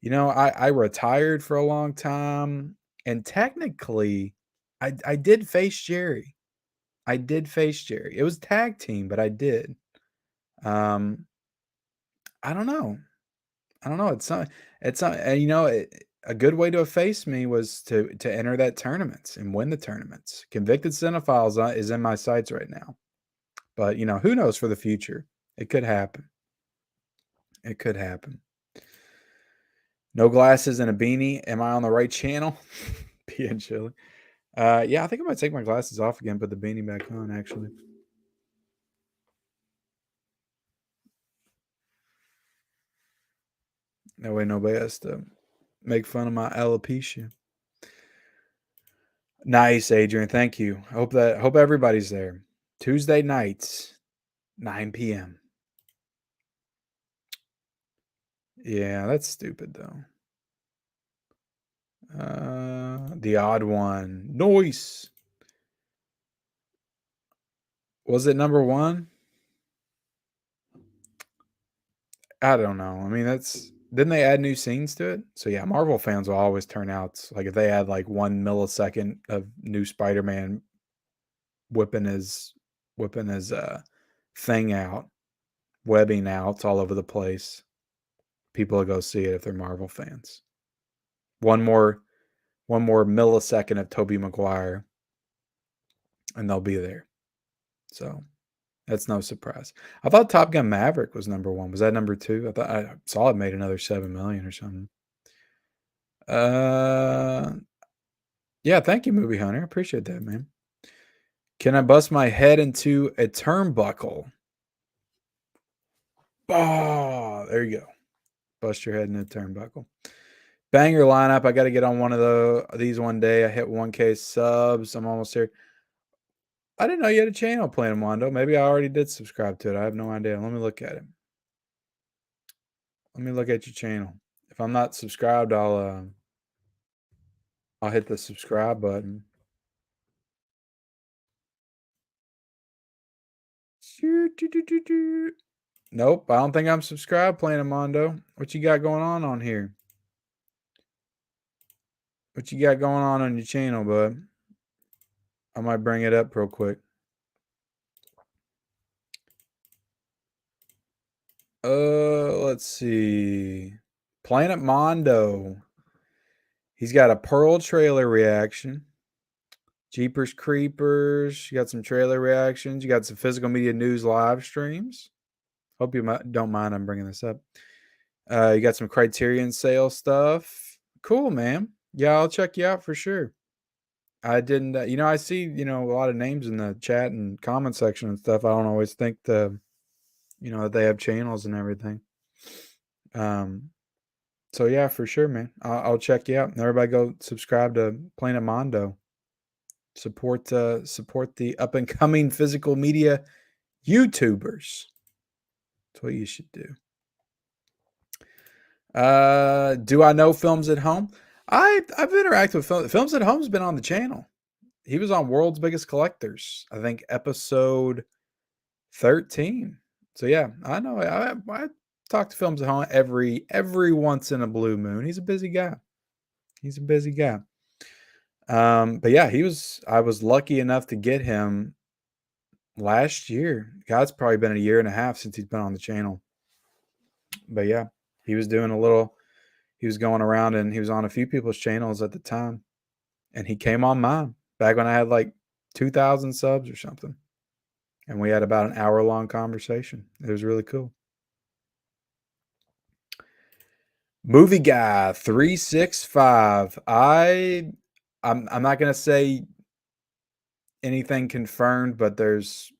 [SPEAKER 1] I retired for a long time, and technically, I did face Jerry. I did face Jerry. It was tag team, but I did. Um, I don't know. I don't know. It's not. And a good way to have faced me was to enter that tournaments and win the tournaments. Convicted Cinephiles is in my sights right now, but who knows for the future? It could happen. It could happen. No glasses and a beanie. Am I on the right channel? Being chilly. Yeah, I think I might take my glasses off again, put the beanie back on. Actually. That way nobody has to make fun of my alopecia. Nice, Adrian. Thank you. Hope everybody's there. Tuesday nights, 9 p.m. Yeah, that's stupid though. The odd one. Noise. Was it number one? I don't know. I mean, didn't they add new scenes to it? So yeah, Marvel fans will always turn out. Like if they add like 1 millisecond of new Spider-Man whipping his thing out, webbing out all over the place, people will go see it if they're Marvel fans. One more millisecond of Tobey Maguire, and they'll be there. So that's no surprise. I thought Top Gun Maverick was number one. Was that number two? I thought I saw it made another 7 million or something. Yeah, thank you, Movie Hunter. Appreciate that, man. Can I bust my head into a turnbuckle? Oh, there you go. Bust your head into a turnbuckle. Banger lineup. I got to get on one of these one day. I hit 1K subs. I'm almost there. I didn't know you had a channel, Plain Mondo. Maybe I already did subscribe to it. I have no idea. Let me look at it. Let me look at your channel. If I'm not subscribed, I'll hit the subscribe button. Nope, I don't think I'm subscribed, Plain Mondo. What you got going on here? What you got going on your channel, bud? I might bring it up real quick. Let's see. Planet Mondo. He's got a Pearl trailer reaction. Jeepers Creepers. You got some trailer reactions. You got some physical media news live streams. Hope you don't mind I'm bringing this up. You got some Criterion sale stuff. Cool, man. Yeah, I'll check you out for sure. I didn't, I see, a lot of names in the chat and comment section and stuff. I don't always think that they have channels and everything. So yeah, for sure, man. I'll check you out. And everybody go subscribe to Planet Mondo. Support the up and coming physical media YouTubers. That's what you should do. Do I know Films at Home? I've interacted with Films at Home's been on the channel. He was on World's Biggest Collectors, I think episode 13. So yeah, I know. I talk to Films at Home every once in a blue moon. He's a busy guy. But yeah, I was lucky enough to get him last year. God's probably been a year and a half since he's been on the channel. But yeah, he was going around and he was on a few people's channels at the time. And he came on mine back when I had like 2,000 subs or something. And we had about an hour-long conversation. It was really cool. Movie Guy 365. I'm not going to say anything confirmed, but there's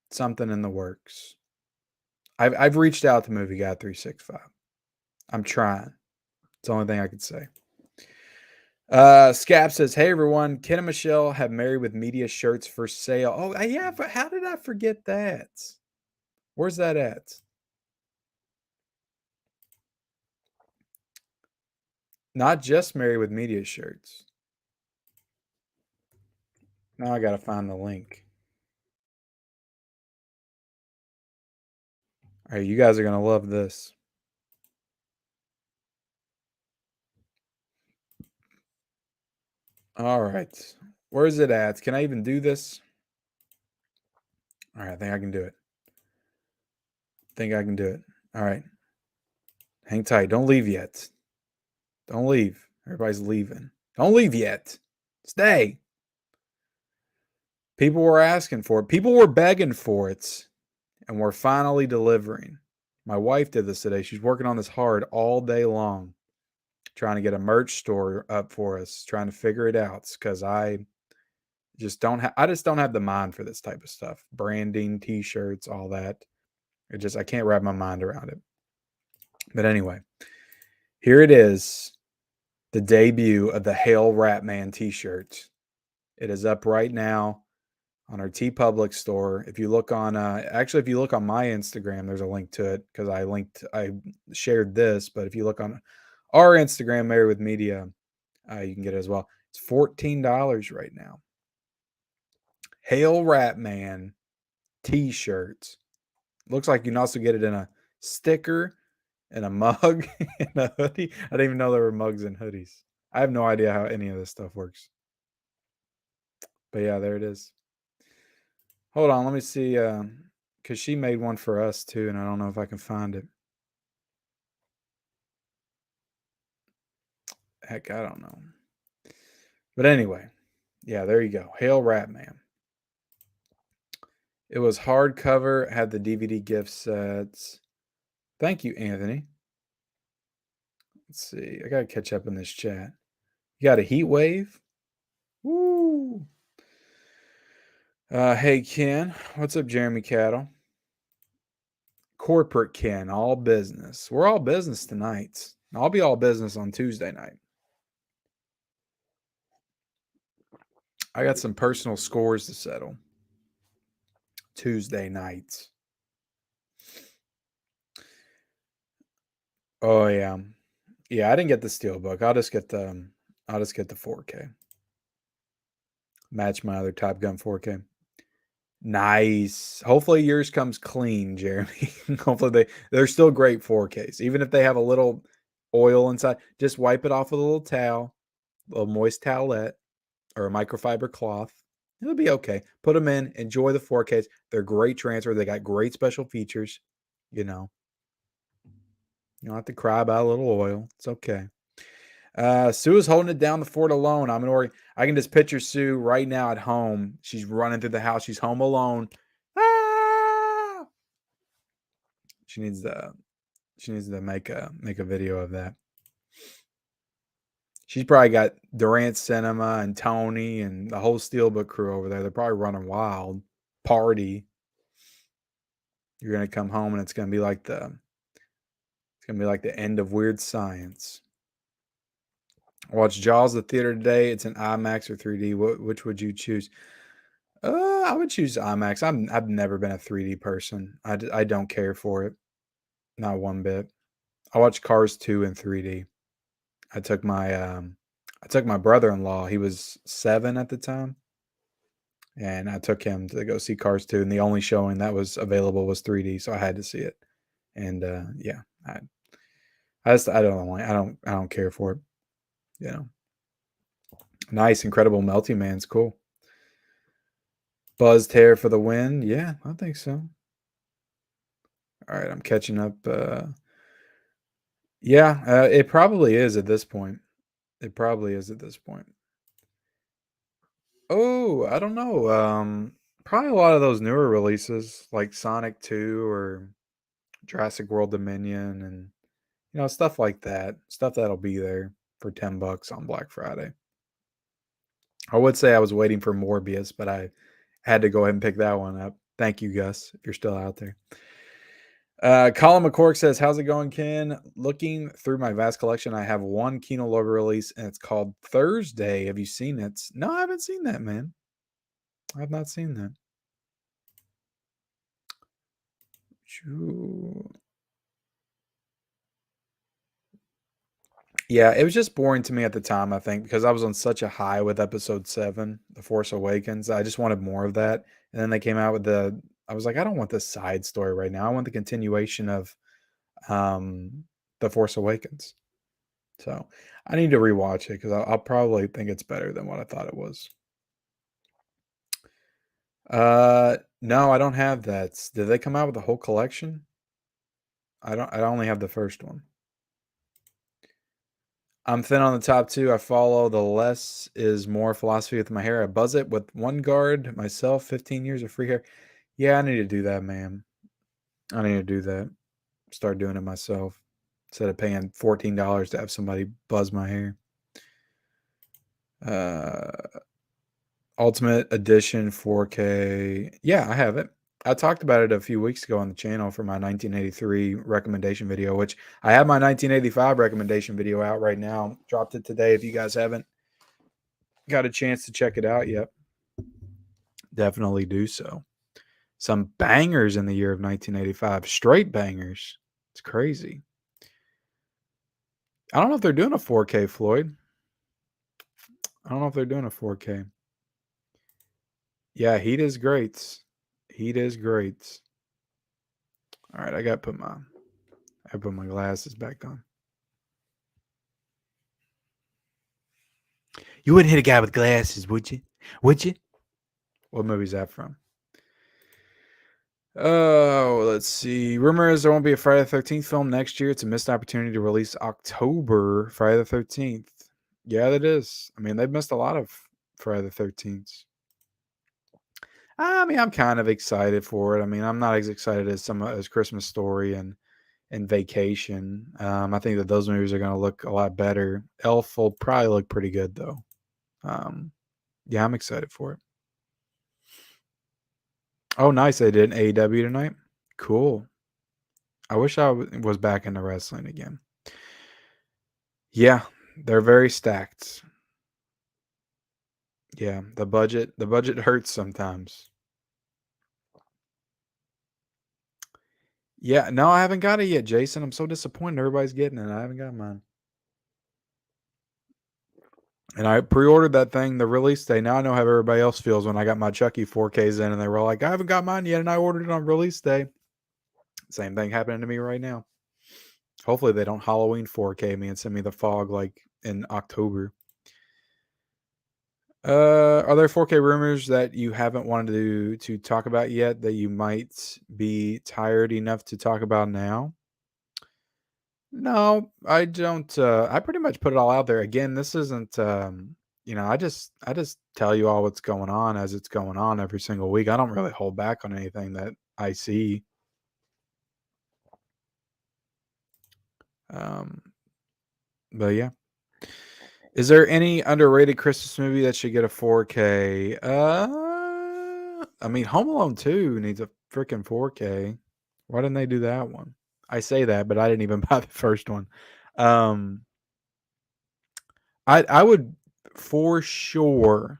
[SPEAKER 1] something in the works. I've reached out to Movie Guy 365. I'm trying. It's the only thing I could say. Scap says, "Hey everyone, Ken and Michelle have Married with Media shirts for sale." Oh, yeah, but how did I forget that? Where's that at? Not just Married with Media shirts. Now I gotta find the link. All right, you guys are gonna love this. All right, where's it at? Can I even do this? All right, I think I can do it. All right, hang tight. Don't leave yet. Don't leave. Everybody's leaving. Don't leave yet. Stay. People were asking for it. People were begging for it, and we're finally delivering. My wife did this today. She's working on this hard all day long, trying to get a merch store up for us, trying to figure it out because I just don't have the mind for this type of stuff. Branding, t-shirts, all that. I can't wrap my mind around it. But anyway, here it is. The debut of the Hail Ratman t-shirt. It is up right now on our TeePublic store. If you look on if you look on my Instagram, there's a link to it because I shared this, but if you look on our Instagram, Married with Media, you can get it as well. It's $14 right now. Hail Ratman t-shirts. Looks like you can also get it in a sticker and a mug and a hoodie. I didn't even know there were mugs and hoodies. I have no idea how any of this stuff works. But yeah, there it is. Hold on, let me see. Because she made one for us too, and I don't know if I can find it. Heck, I don't know. But anyway, yeah, there you go. Hail Ratman. It was hardcover, had the DVD gift sets. Thank you, Anthony. Let's see. I gotta catch up in this chat. You got a heat wave? Woo! Hey Ken, what's up, Jeremy Cattle? Corporate Ken, all business. We're all business tonight. I'll be all business on Tuesday night. I got some personal scores to settle. Tuesday nights. Oh yeah. Yeah, I didn't get the Steelbook. I'll just get the 4K. Match my other Top Gun 4K. Nice. Hopefully yours comes clean, Jeremy. Hopefully they're still great 4Ks. Even if they have a little oil inside, just wipe it off with a little towel, a little moist towelette or a microfiber cloth. It'll be okay. Put them in, enjoy the 4Ks. They're great transfer. They got great special features, you know. You don't have to cry about a little oil. It's okay. Sue is holding it down the fort alone. I can just picture Sue right now at home. She's running through the house. She's home alone. Ah! She needs to make a video of that. She's probably got Durant Cinema and Tony and the whole Steelbook crew over there. They're probably running wild. Party. You're gonna come home and it's gonna be like the end of Weird Science. I watched Jaws at the theater today. It's an IMAX or 3D. Which would you choose? I would choose IMAX. I've never been a 3D person. I don't care for it, not one bit. I watched Cars 2 in 3D. I took my brother-in-law. He was 7 at the time, and I took him to go see Cars 2, and the only showing that was available was 3D, so I had to see it. And yeah, I don't care for it. You know, nice, incredible Melty Man's cool. Buzzed hair for the win. Yeah, I think so. All right, I'm catching up. Yeah, it probably is at this point. It probably is at this point. Oh, I don't know. Probably a lot of those newer releases like Sonic 2 or Jurassic World Dominion and stuff like that. Stuff that'll be there for $10 on Black Friday. I would say I was waiting for Morbius, but I had to go ahead and pick that one up. Thank you, Gus, if you're still out there. Colin McCork says, "How's it going, Ken? Looking through my vast collection, I have one Kino Lorber release, and it's called Thursday. Have you seen it?" No, I haven't seen that, man. I've not seen that. Yeah, it was just boring to me at the time, I think, because I was on such a high with episode 7, The Force Awakens. I just wanted more of that. And then they came out with I was like, I don't want this side story right now. I want the continuation of um The Force Awakens. So I need to rewatch it because I'll probably think it's better than what I thought it was. No, I don't have that. Did they come out with the whole collection? I only have the first one. I'm thin on the top two. I follow the less is more philosophy with my hair. I buzz it with one guard myself, 15 years of free hair. Yeah, I need to do that, man. I need to do that. Start doing it myself instead of paying $14 to have somebody buzz my hair. Ultimate Edition 4K. Yeah, I have it. I talked about it a few weeks ago on the channel for my 1983 recommendation video, which I have my 1985 recommendation video out right now. Dropped it today. If you guys haven't got a chance to check it out yet, definitely do so. Some bangers in the year of 1985. Straight bangers. It's crazy. I don't know if they're doing a 4K, Floyd. I don't know if they're doing a 4K. Yeah, Heat is great. Heat is great. All right, I got to put my glasses back on. You wouldn't hit a guy with glasses, would you? Would you? What movie is that from? Oh, let's see. Rumor is there won't be a Friday the 13th film next year. It's a missed opportunity to release October Friday the 13th. Yeah, that is. I mean, they've missed a lot of Friday the 13th. I mean, I'm kind of excited for it. I mean, I'm not as excited as Christmas Story and Vacation. I think that those movies are going to look a lot better. Elf will probably look pretty good though. Yeah, I'm excited for it. Oh, nice! They did an AEW tonight. Cool. I wish I was back into wrestling again. Yeah, they're very stacked. Yeah, the budget hurts sometimes. Yeah, no, I haven't got it yet, Jason. I'm so disappointed. Everybody's getting it. I haven't got mine. And I pre-ordered that thing the release day. Now I know how everybody else feels when I got my Chucky 4Ks in and they were like, I haven't got mine yet, and I ordered it on release day. Same thing happening to me right now. Hopefully they don't Halloween 4K me and send me the fog like in October. Are there 4K rumors that you haven't wanted to talk about yet that you might be tired enough to talk about now? No, I don't. I pretty much put it all out there. Again, this isn't. I just tell you all what's going on as it's going on every single week. I don't really hold back on anything that I see. Um, but yeah, is there any underrated Christmas movie that should get a 4K? I mean, Home Alone 2 needs a freaking 4K. Why didn't they do that one? I say that, but I didn't even buy the first one. I would for sure.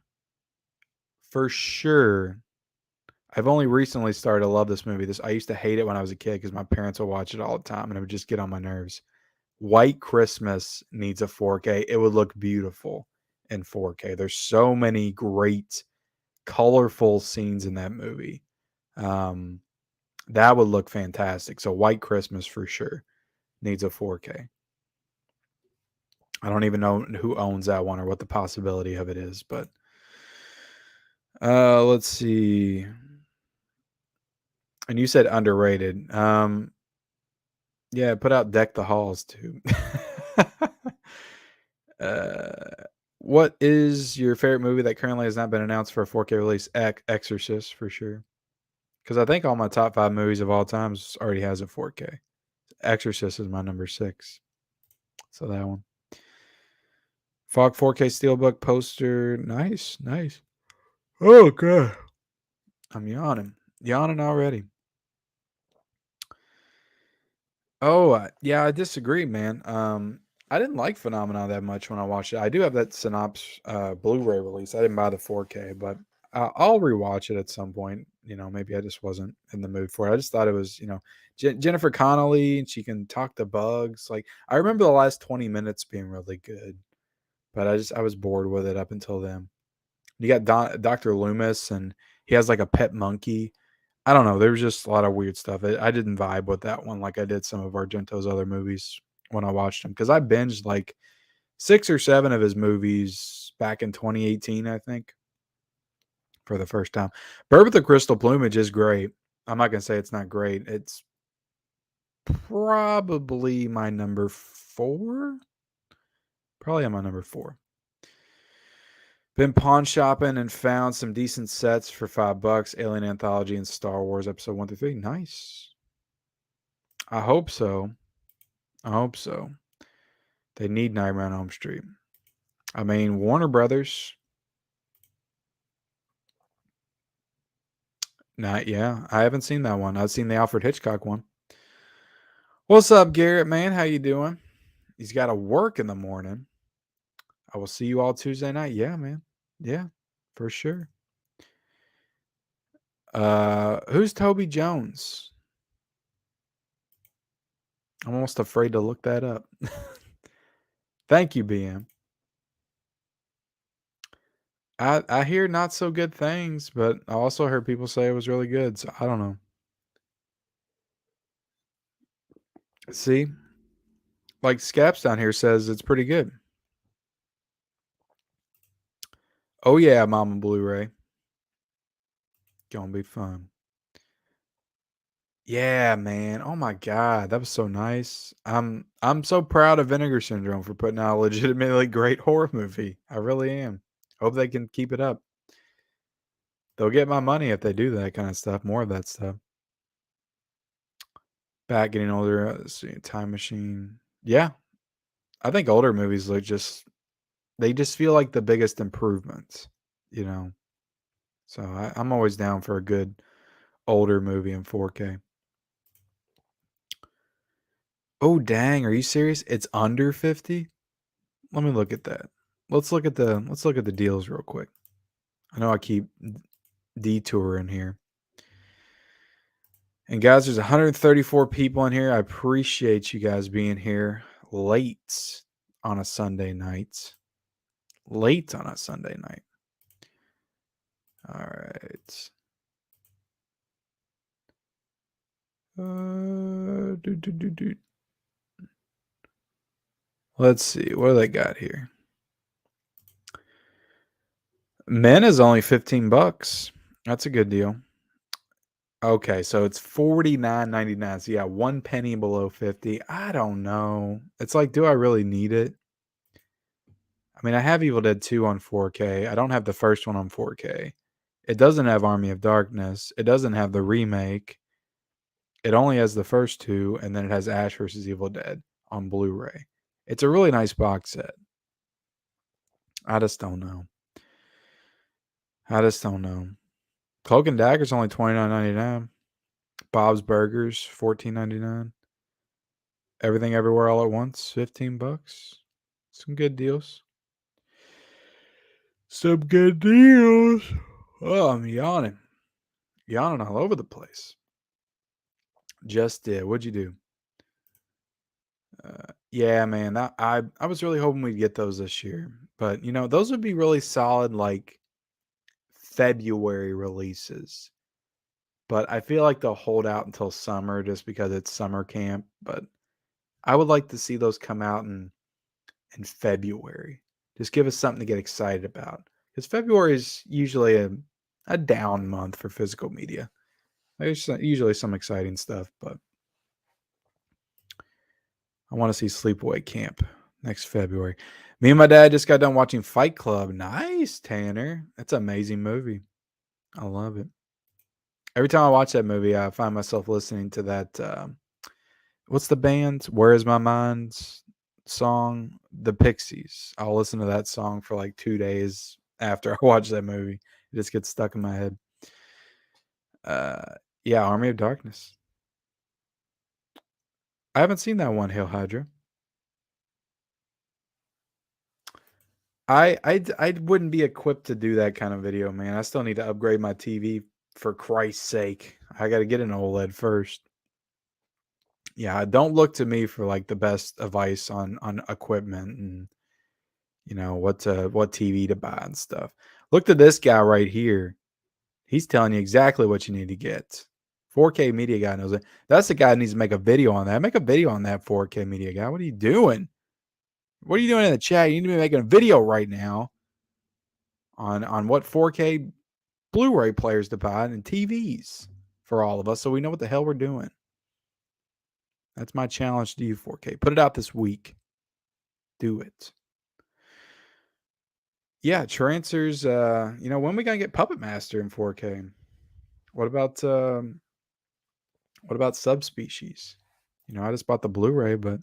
[SPEAKER 1] I've only recently started to love this movie. I used to hate it when I was a kid because my parents would watch it all the time and it would just get on my nerves. White Christmas needs a 4K. It would look beautiful in 4K. There's so many great, colorful scenes in that movie. That would look fantastic. So White Christmas for sure needs a 4K. I don't even know who owns that one or what the possibility of it is, but let's see. And you said underrated. Yeah, put out Deck the Halls too. What is your favorite movie that currently has not been announced for a 4K release? Exorcist for sure. Because I think all my top 5 movies of all times already has a 4K. Exorcist is my number 6. So that one. Fog 4K Steelbook poster. Nice, nice. Oh, God. I'm yawning. Yawning already. Oh, yeah, I disagree, man. I didn't like Phenomena that much when I watched it. I do have that Synopsis Blu-ray release. I didn't buy the 4K, but I'll rewatch it at some point. Maybe I just wasn't in the mood for it. I just thought it was, Jennifer Connelly, and she can talk to bugs. Like, I remember the last 20 minutes being really good, but I was bored with it up until then. You got Dr. Loomis, and he has like a pet monkey. I don't know. There was just a lot of weird stuff. I didn't vibe with that one like I did some of Argento's other movies when I watched them, because I binged like 6 or 7 of his movies back in 2018, I think, for the first time. Bird with the Crystal Plumage is great. I'm not gonna say it's not great. It's probably my number 4. Probably on my number 4. Been pawn shopping and found some decent sets for $5. Alien Anthology and Star Wars Episode 1 through 3. Nice. I hope so. I hope so. They need Nightmare on Elm Street. I mean, Warner Brothers. Yeah, I haven't seen that one. I've seen the Alfred Hitchcock one. What's up, Garrett, man? How you doing? He's got to work in the morning. I will see you all Tuesday night. Yeah, man. Yeah, for sure. Who's Toby Jones? I'm almost afraid to look that up. Thank you, BM. I hear not so good things, but I also heard people say it was really good, so I don't know. See? Like Scaps down here says it's pretty good. Oh yeah, Mama Blu-ray. Gonna be fun. Yeah, man. Oh my god, that was so nice. I'm so proud of Vinegar Syndrome for putting out a legitimately great horror movie. I really am. Hope they can keep it up. They'll get my money if they do that kind of stuff, more of that stuff. Back getting older, let's see, Time Machine. Yeah. I think older movies they just feel like the biggest improvements, you know. So I'm always down for a good older movie in 4K. Oh dang, are you serious? It's under 50? Let me look at that. Let's look at the deals real quick. I know I keep detouring here. And guys, there's 134 people in here. I appreciate you guys being here late on a Sunday night. Late on a Sunday night. All right. Do. Let's see. What do they got here? Men is only $15. That's a good deal. Okay, so it's $49.99. So yeah, 1 penny below 50. I don't know. It's like, do I really need it? I mean, I have Evil Dead 2 on 4K. I don't have the first one on 4K. It doesn't have Army of Darkness. It doesn't have the remake. It only has the first 2, and then it has Ash vs. Evil Dead on Blu-ray. It's a really nice box set. I just don't know. Cloak and Dagger's only $29.99. Bob's Burgers, $14.99. Everything Everywhere All at Once, $15. Some good deals. Some good deals. Oh, I'm yawning. Yawning all over the place. Just did. What'd you do? Yeah, man. I was really hoping we'd get those this year. But, those would be really solid, like, February releases. But I feel like they'll hold out until summer just because it's summer camp. But I would like to see those come out in February. Just give us something to get excited about. Because February is usually a down month for physical media. There's usually some exciting stuff, but I want to see Sleepaway Camp next February. Me and my dad just got done watching Fight Club. Nice, Tanner. That's an amazing movie. I love it. Every time I watch that movie, I find myself listening to that. What's the band? Where Is My Mind song? The Pixies. I'll listen to that song for like 2 days after I watch that movie. It just gets stuck in my head. Yeah, Army of Darkness. I haven't seen that one, Hail Hydra. I wouldn't be equipped to do that kind of video, man. I still need to upgrade my TV for Christ's sake. I got to get an OLED first. Yeah, don't look to me for like the best advice on equipment and what TV to buy and stuff. Look to this guy right here. He's telling you exactly what you need to get. 4K media guy knows it. That's the guy that needs to make a video on that. Make a video on that 4K media guy. What are you doing? What are you doing in the chat? You need to be making a video right now on what 4K Blu-ray players to buy and TVs for all of us, so we know what the hell we're doing. That's my challenge to you, 4K. Put it out this week. Do it. Yeah, Trancers. When we gonna get Puppet Master in 4K? What about Subspecies? I just bought the Blu-ray, but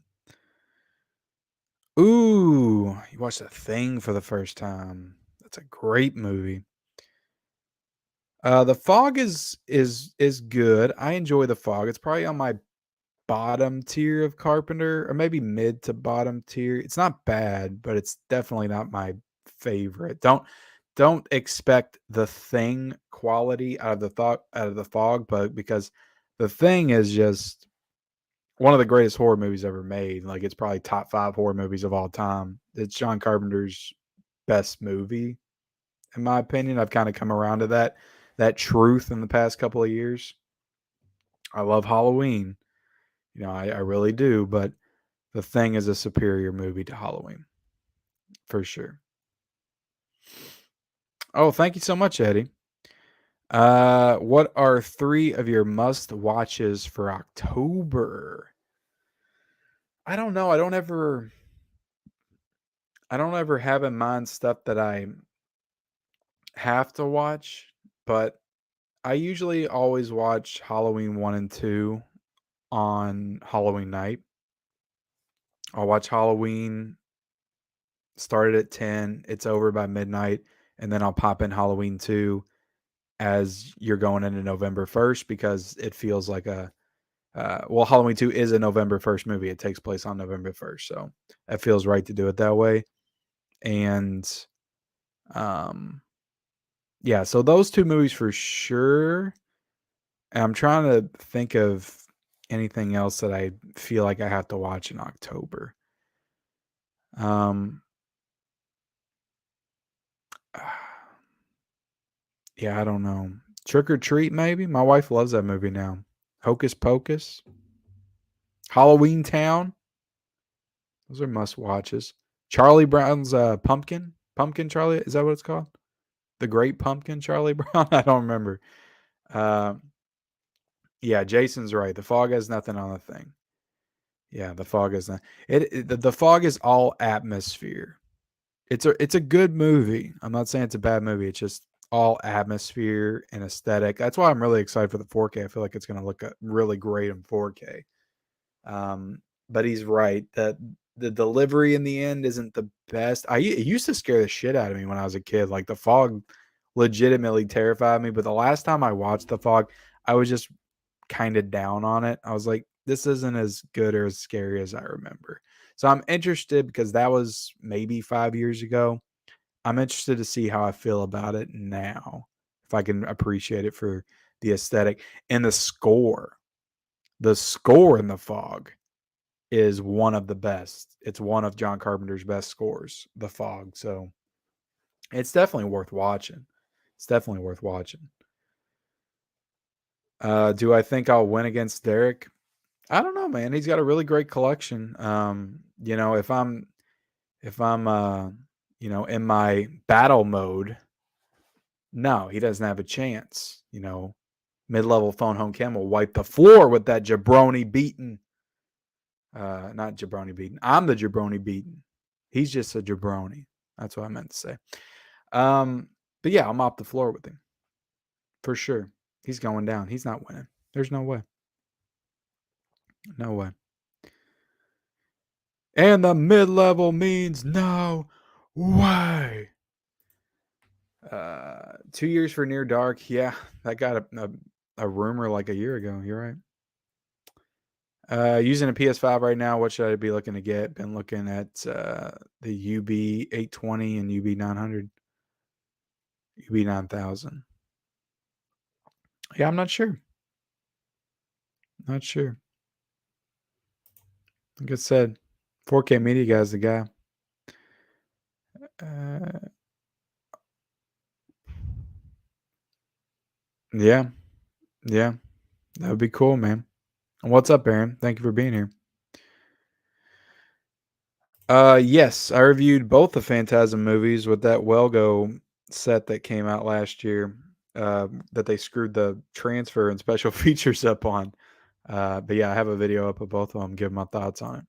[SPEAKER 1] ooh, you watched The Thing for the first time. That's a great movie. The Fog is good. I enjoy The Fog. It's probably on my bottom tier of Carpenter, or maybe mid to bottom tier. It's not bad, but it's definitely not my favorite. Don't expect The Thing quality out of the Fog, but because The Thing is just one of the greatest horror movies ever made. Like, it's probably top 5 horror movies of all time. It's John Carpenter's best movie, in my opinion. I've kind of come around to that truth in the past couple of years. I love Halloween. I really do, but The Thing is a superior movie to Halloween, for sure. Oh, thank you so much, Eddie. What are 3 of your must watches for October? I don't know. I don't ever have in mind stuff that I have to watch, but I usually always watch Halloween 1 and 2 on Halloween night. I'll watch Halloween, started at 10, it's over by midnight, and then I'll pop in Halloween 2 as you're going into November 1st, because it feels like Halloween 2 is a November 1st movie. It takes place on November 1st, so it feels right to do it that way. And yeah, so those 2 movies for sure. And I'm trying to think of anything else that I feel like I have to watch in October. Yeah, I don't know. Trick or Treat, maybe? My wife loves that movie now. Hocus Pocus. Halloween Town. Those are must watches. Charlie Brown's Pumpkin. Pumpkin Charlie, is that what it's called? The Great Pumpkin Charlie Brown? I don't remember. Yeah, Jason's right. The Fog has nothing on the Thing. Yeah, The Fog is not. The Fog is all atmosphere. It's a good movie. I'm not saying it's a bad movie. It's just all atmosphere and aesthetic. That's why I'm really excited for the 4K. I feel like it's going to look really great in 4K. But he's right that the delivery in the end isn't the best. It used to scare the shit out of me when I was a kid. Like, The Fog legitimately terrified me. But the last time I watched The Fog, I was just kind of down on it. I was like, this isn't as good or as scary as I remember. So I'm interested, because that was maybe 5 years ago. I'm interested to see how I feel about it now, if I can appreciate it for the aesthetic and the score. The score in The Fog is one of the best. It's one of John Carpenter's best scores, The Fog. So it's definitely worth watching. It's definitely worth watching. Do I think I'll win against Derek? I don't know, man. He's got a really great collection. If I'm in my battle mode, no, he doesn't have a chance. Mid-level phone home Chem will wipe the floor with that jabroni beaten. Not jabroni beaten. I'm the jabroni beaten. He's just a jabroni. That's what I meant to say. But yeah, I'll mop the floor with him. For sure. He's going down. He's not winning. There's no way. No way. And the mid-level means no way. 2 years for Near Dark. Yeah, that got a rumor like a year ago. You're Using a PS5 right now, what should I be looking to get? Been looking at the UB820 and UB900, UB9000. Yeah, I'm not sure. Not sure. Like I said, 4K Media Guy's the guy. Uh, yeah, yeah, that would be cool, man. What's up, Aaron? Thank you for being here. Yes, I reviewed both the Phantasm movies with that Welgo set that came out last year. That they screwed the transfer and special features up on. But yeah, I have a video up of both of them, giving my thoughts on it.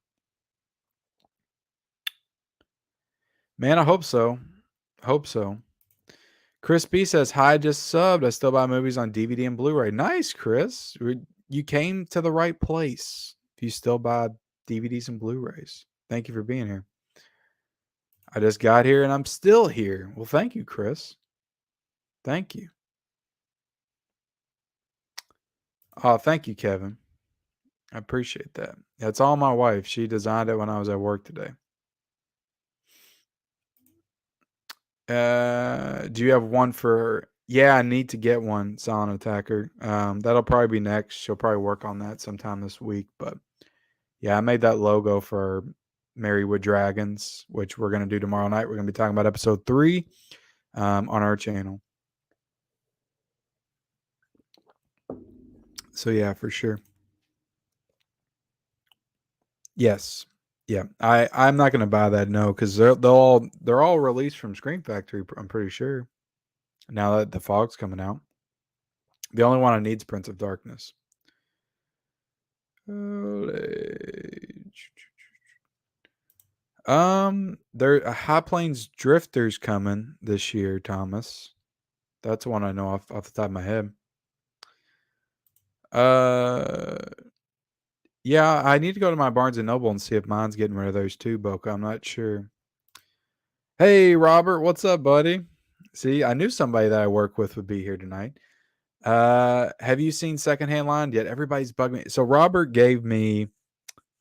[SPEAKER 1] Man, I hope so. Hope so. Chris B says, "Hi, just subbed. I still buy movies on DVD and Blu-ray." Nice, Chris. You came to the right place. If you still buy DVDs and Blu-rays, thank you for being here. I just got here and I'm still here. Well, thank you, Chris. Thank you. Oh, thank you, Kevin. I appreciate that. That's all my wife. She designed it when I was at work today. Do you have one for? Yeah, I need to get one, Silent Attacker. That'll probably be next. She'll probably work on that sometime this week. But yeah, I made that logo for Married with Dragons, which we're gonna do tomorrow night. We're gonna be talking about episode 3 on our channel. So yeah, for sure. Yes. Yeah. I'm not gonna buy that, no, because they're all released from Screen Factory, I'm pretty sure. Now that the fog's coming out. The only one I need is Prince of Darkness. There High Plains Drifters coming this year, Thomas. That's one I know off the top of my head. Uh, yeah, I need to go to my Barnes and Noble and see if mine's getting rid of those too, Boca. I'm not sure. Hey, Robert, what's up, buddy? See, I knew somebody that I work with would be here tonight. Have you seen Secondhand Line yet? Everybody's bugging me. So Robert gave me,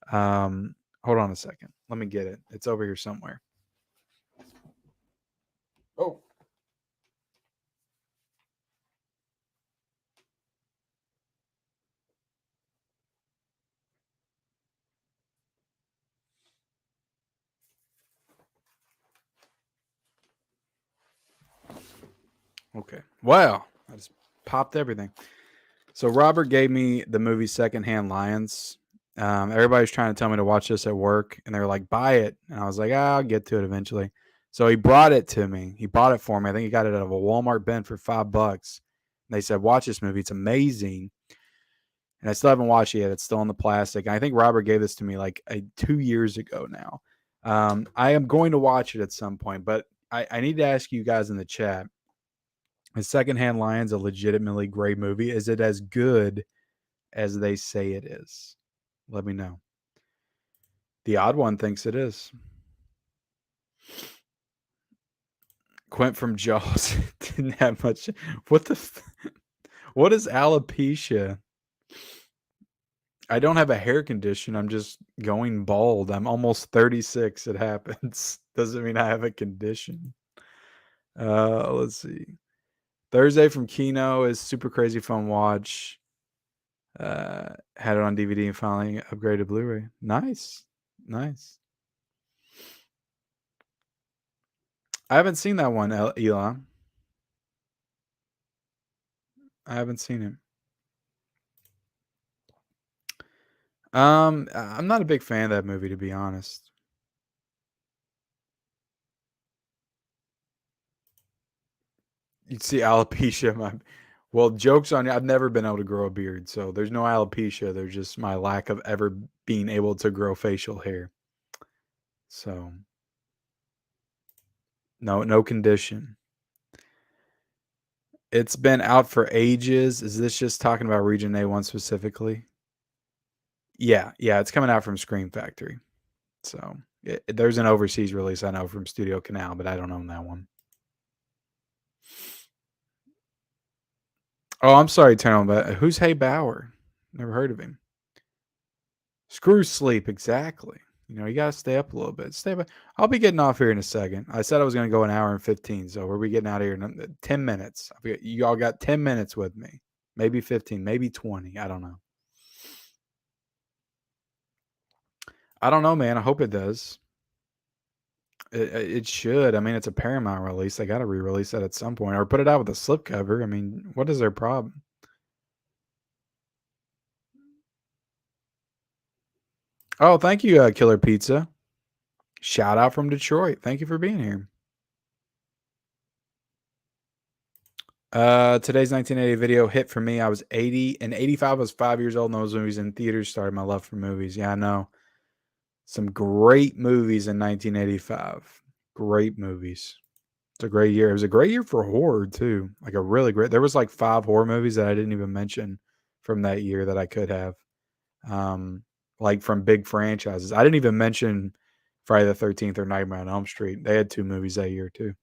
[SPEAKER 1] hold on a second. Let me get it. It's over here somewhere. Oh. Okay. Wow. I just popped everything. So Robert gave me the movie Secondhand Lions. Everybody's trying to tell me to watch this at work, and they're like, "Buy it," and I was like, "I'll get to it eventually." So he brought it to me. He bought it for me. I think he got it out of a Walmart bin for $5. And they said, "Watch this movie. It's amazing." And I still haven't watched it yet. It's still in the plastic. And I think Robert gave this to me like 2 years ago now. I am going to watch it at some point, but I need to ask you guys in the chat: is Secondhand Lions a legitimately great movie? Is it as good as they say it is? Let me know. The odd one thinks it is. Quint from Jaws didn't have much. What the? What is alopecia? I don't have a hair condition. I'm just going bald. I'm almost 36. It happens. Doesn't mean I have a condition. Let's see. Thursday from Kino is super crazy fun watch. Had it on DVD and finally upgraded Blu-ray. Nice. Nice. I haven't seen that one, Elon. I haven't seen it. I'm not a big fan of that movie, to be honest. You'd see alopecia. Well, joke's on you. I've never been able to grow a beard, so there's no alopecia. There's just my lack of ever being able to grow facial hair. So, no condition. It's been out for ages. Is this just talking about Region A1 specifically? Yeah, it's coming out from Scream Factory. So, there's an overseas release I know from Studio Canal, but I don't own that one. Oh, I'm sorry, Eternal, but who's Hey Bauer? Never heard of him. Screw sleep, exactly. You know, you gotta stay up a little bit. Stay up. I'll be getting off here in a second. I said I was gonna go an hour and 15, so we'll be getting out of here in 10 minutes. You all got 10 minutes with me. Maybe 15, maybe 20. I don't know. I don't know, man. I hope it does. It should. I mean, it's a Paramount release. They gotta re-release that at some point or put it out with a slipcover. I mean, what is their problem? Oh, thank you, Killer Pizza. Shout out from Detroit. Thank you for being here. Today's 1980 video hit for me. I was 80 and 85. I was 5 years old, and those movies in theaters started my love for movies. Yeah, I know. Some great movies in 1985. Great movies. It's a great year. It was a great year for horror too. Like a really great. There was like 5 horror movies that I didn't even mention from that year that I could have. Like from big franchises. I didn't even mention Friday the 13th or Nightmare on Elm Street. They had 2 movies that year too.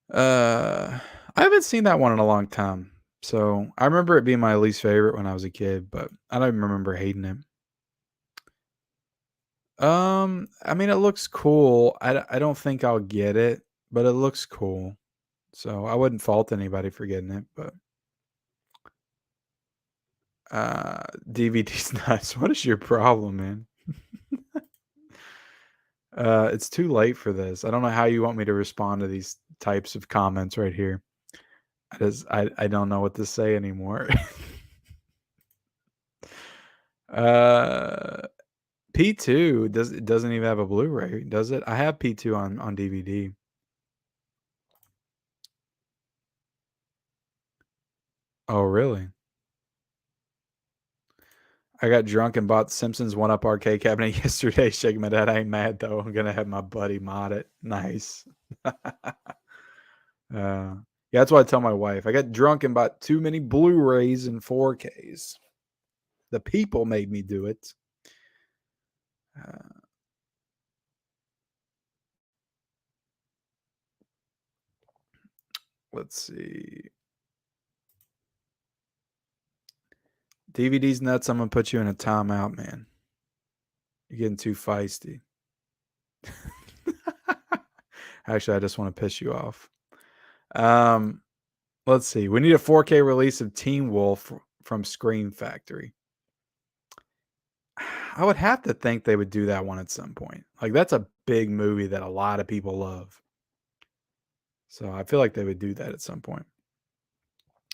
[SPEAKER 1] I haven't seen that one in a long time. So I remember it being my least favorite when I was a kid, but I don't even remember hating it. I mean, it looks cool. I don't think I'll get it, but it looks cool. So I wouldn't fault anybody for getting it, but DVD's nuts. What is your problem, man? It's too late for this. I don't know how you want me to respond to these types of comments right here. I don't know what to say anymore. uh P2 doesn't even have a Blu-ray, does it? I have P2 on DVD. Oh, really? I got drunk and bought Simpsons One Up arcade cabinet yesterday, shaking my head. I ain't mad though. I'm gonna have my buddy mod it. Nice. Yeah, that's what I tell my wife. I got drunk and bought too many Blu-rays and 4Ks. The people made me do it. Uh, let's see. DVD's nuts. I'm gonna put you in a timeout, man. You're getting too feisty. Actually, I just want to piss you off. Let's see. We need a 4K release of Teen Wolf from Scream Factory. I would have to think they would do that one at some point. Like that's a big movie that a lot of people love. So I feel like they would do that at some point.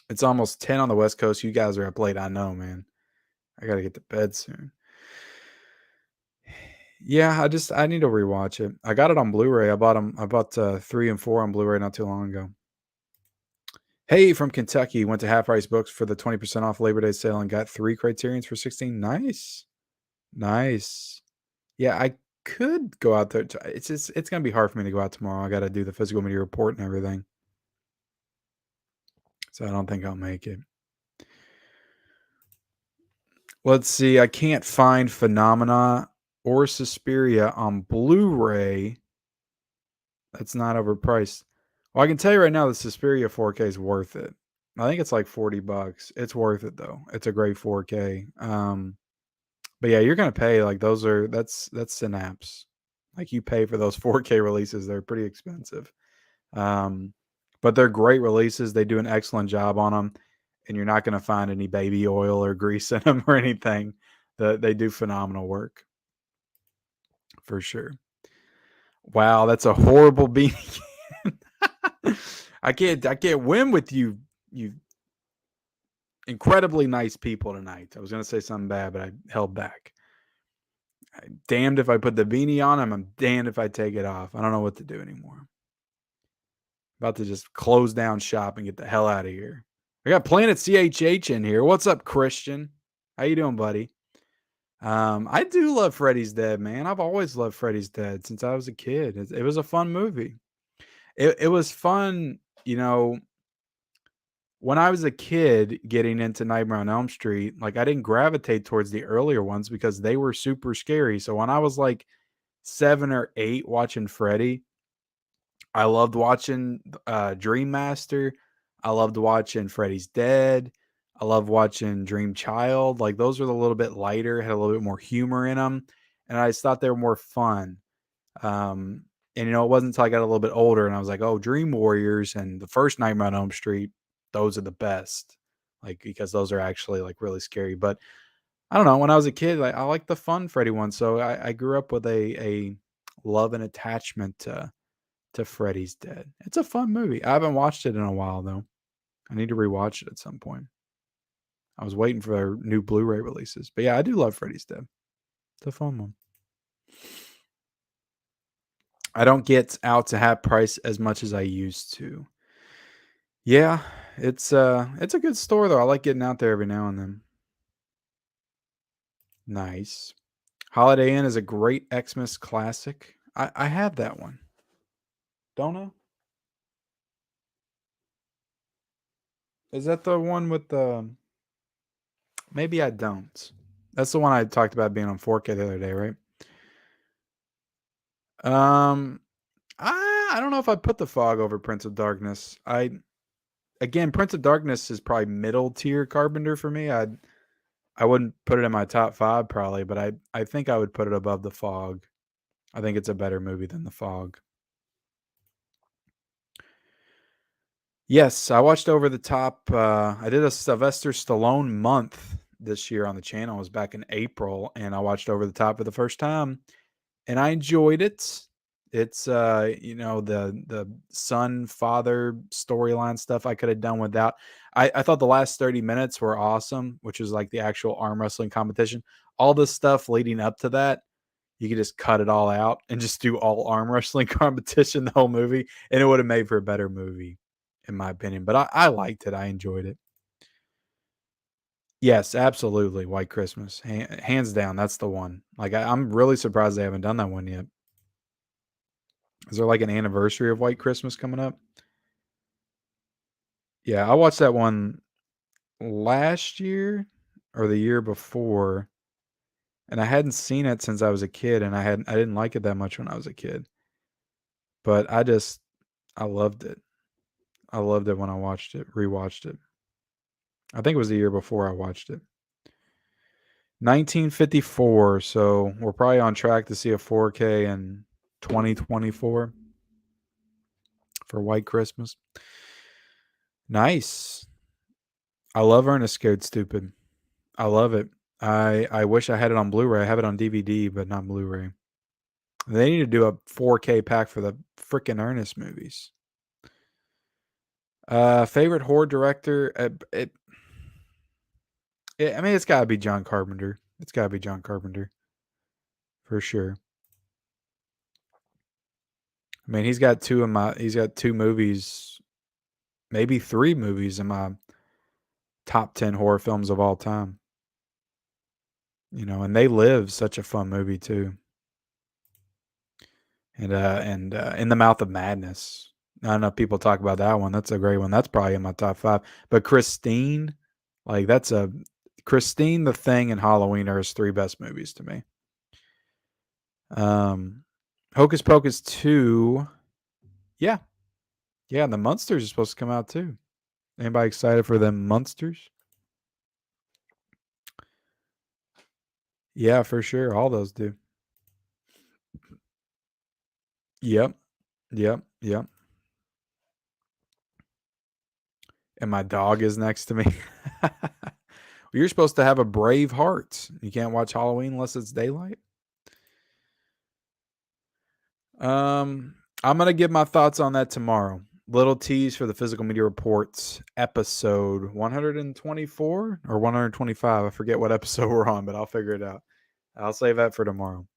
[SPEAKER 1] It's almost 10 on the West Coast. You guys are up late. I know, man. I got to get to bed soon. Yeah, I need to rewatch it. I got it on Blu-ray. I bought 3 and 4 on Blu-ray not too long ago. Hey, from Kentucky, went to Half Price Books for the 20% off Labor Day sale and got 3 Criterions for 16. Nice. Nice. Yeah, I could go out there. It's gonna be hard for me to go out tomorrow. I got to do the physical media report and everything, so I don't think I'll make it. Let's see. I can't find Phenomena or Suspiria on Blu-ray. That's not overpriced. Well, I can tell you right now, the Suspiria 4K is worth it. I think it's like $40. It's worth it though. It's a great 4K. But yeah, you're gonna pay like that's Synapse. Like you pay for those 4K releases, they're pretty expensive. But they're great releases. They do an excellent job on them, and you're not gonna find any baby oil or grease in them or anything. They do phenomenal work for sure. Wow, that's a horrible beanie. I can't win with you incredibly nice people tonight. I was gonna say something bad, but I held back. I'm damned if I put the beanie on. I'm damned if I take it off. I don't know what to do anymore. About to just close down shop and get the hell out of here. I got Planet CHH in here. What's up, Christian? How you doing, buddy? I do love Freddy's Dead, man. I've always loved Freddy's Dead since I was a kid. It was a fun movie. It was fun, you know, when I was a kid getting into Nightmare on Elm Street, like I didn't gravitate towards the earlier ones because they were super scary. So when I was like 7 or 8 watching Freddy, I loved watching Dream Master. I loved watching Freddy's Dead. I love watching Dream Child. Like those were a little bit lighter, had a little bit more humor in them, and I just thought they were more fun. And it wasn't until I got a little bit older and I was like, oh, Dream Warriors and the first Nightmare on Elm Street, those are the best. Like because those are actually like really scary. But I don't know. When I was a kid, like I liked the fun Freddy one, so I grew up with a love and attachment to Freddy's Dead. It's a fun movie. I haven't watched it in a while though. I need to rewatch it at some point. I was waiting for their new Blu-ray releases, but yeah, I do love Freddy's Dead. It's a fun one. I don't get out to Half Price as much as I used to. Yeah, it's a good store though. I like getting out there every now and then. Nice. Holiday Inn is a great Xmas classic. I have that one. Don't I? Is that the one with the? Maybe I don't. That's the one I talked about being on 4K the other day, right? Um, I don't know if I put the Fog over Prince of Darkness. Again, Prince of Darkness is probably middle tier Carpenter for me. I wouldn't put it in my top 5 probably, but I think I would put it above the Fog. I think it's a better movie than the Fog. Yes, I watched Over the Top. I did a Sylvester Stallone month this year on the channel. It was back in April, and I watched Over the Top for the first time, and I enjoyed it. It's the son father storyline stuff I could have done without. I thought the last 30 minutes were awesome, which was like the actual arm wrestling competition. All the stuff leading up to that, you could just cut it all out and just do all arm wrestling competition the whole movie, and it would have made for a better movie, in my opinion. But I liked it. I enjoyed it. Yes, absolutely. White Christmas, hands down. That's the one. Like I'm really surprised they haven't done that one yet. Is there like an anniversary of White Christmas coming up? Yeah, I watched that one last year or the year before, and I hadn't seen it since I was a kid, and I didn't like it that much when I was a kid. But I loved it. I loved it when I watched it, rewatched it. I think it was the year before I watched it. 1954, so we're probably on track to see a 4K in 2024 for White Christmas. Nice. I love Ernest Scared Stupid. I love it. I wish I had it on Blu-ray. I have it on DVD, but not Blu-ray. They need to do a 4K pack for the freaking Ernest movies. Favorite horror director? I mean, it's got to be John Carpenter. It's got to be John Carpenter for sure. I mean, he's got two movies, maybe 3 movies in my top 10 horror films of all time. And They Live, such a fun movie too. And In the Mouth of Madness. I don't know if people talk about that one. That's a great one. That's probably in my top 5. But Christine, like Christine, The Thing, and Halloween are his 3 best movies to me. Hocus Pocus 2. Yeah. Yeah, and the Munsters are supposed to come out too. Anybody excited for them Munsters? Yeah, for sure. All those do. Yep. Yep. Yep. And my dog is next to me. Well, you're supposed to have a brave heart. You can't watch Halloween unless it's daylight. I'm gonna give my thoughts on that tomorrow. Little tease for the Physical Media Reports episode 124 or 125. I forget what episode we're on, but I'll figure it out. I'll save that for tomorrow.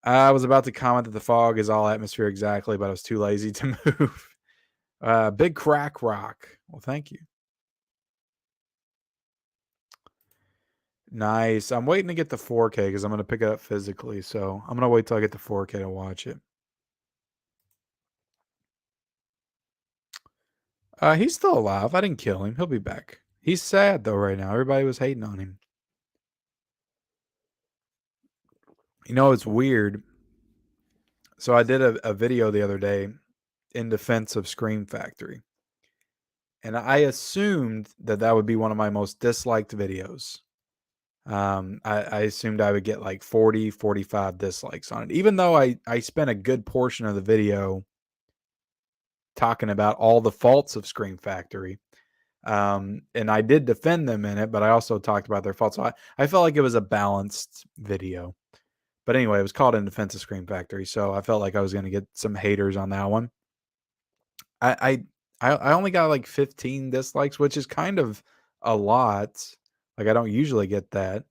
[SPEAKER 1] I was about to comment that the fog is all atmosphere exactly, but I was too lazy to move. Big Crack Rock. Well, thank you. Nice. I'm waiting to get the 4K because I'm going to pick it up physically. So I'm going to wait till I get the 4K to watch it. He's still alive. I didn't kill him. He'll be back. He's sad though right now. Everybody was hating on him. It's weird. So I did a video the other day in defense of Scream Factory. and I assumed that that would be one of my most disliked videos. I assumed I would get like 40, 45 dislikes on it, even though I spent a good portion of the video talking about all the faults of Scream Factory. And I did defend them in it, but I also talked about their faults. So I felt like it was a balanced video. But anyway, it was called In Defense of Scream Factory, so I felt like I was going to get some haters on that one. I only got like 15 dislikes, which is kind of a lot. Like I don't usually get that.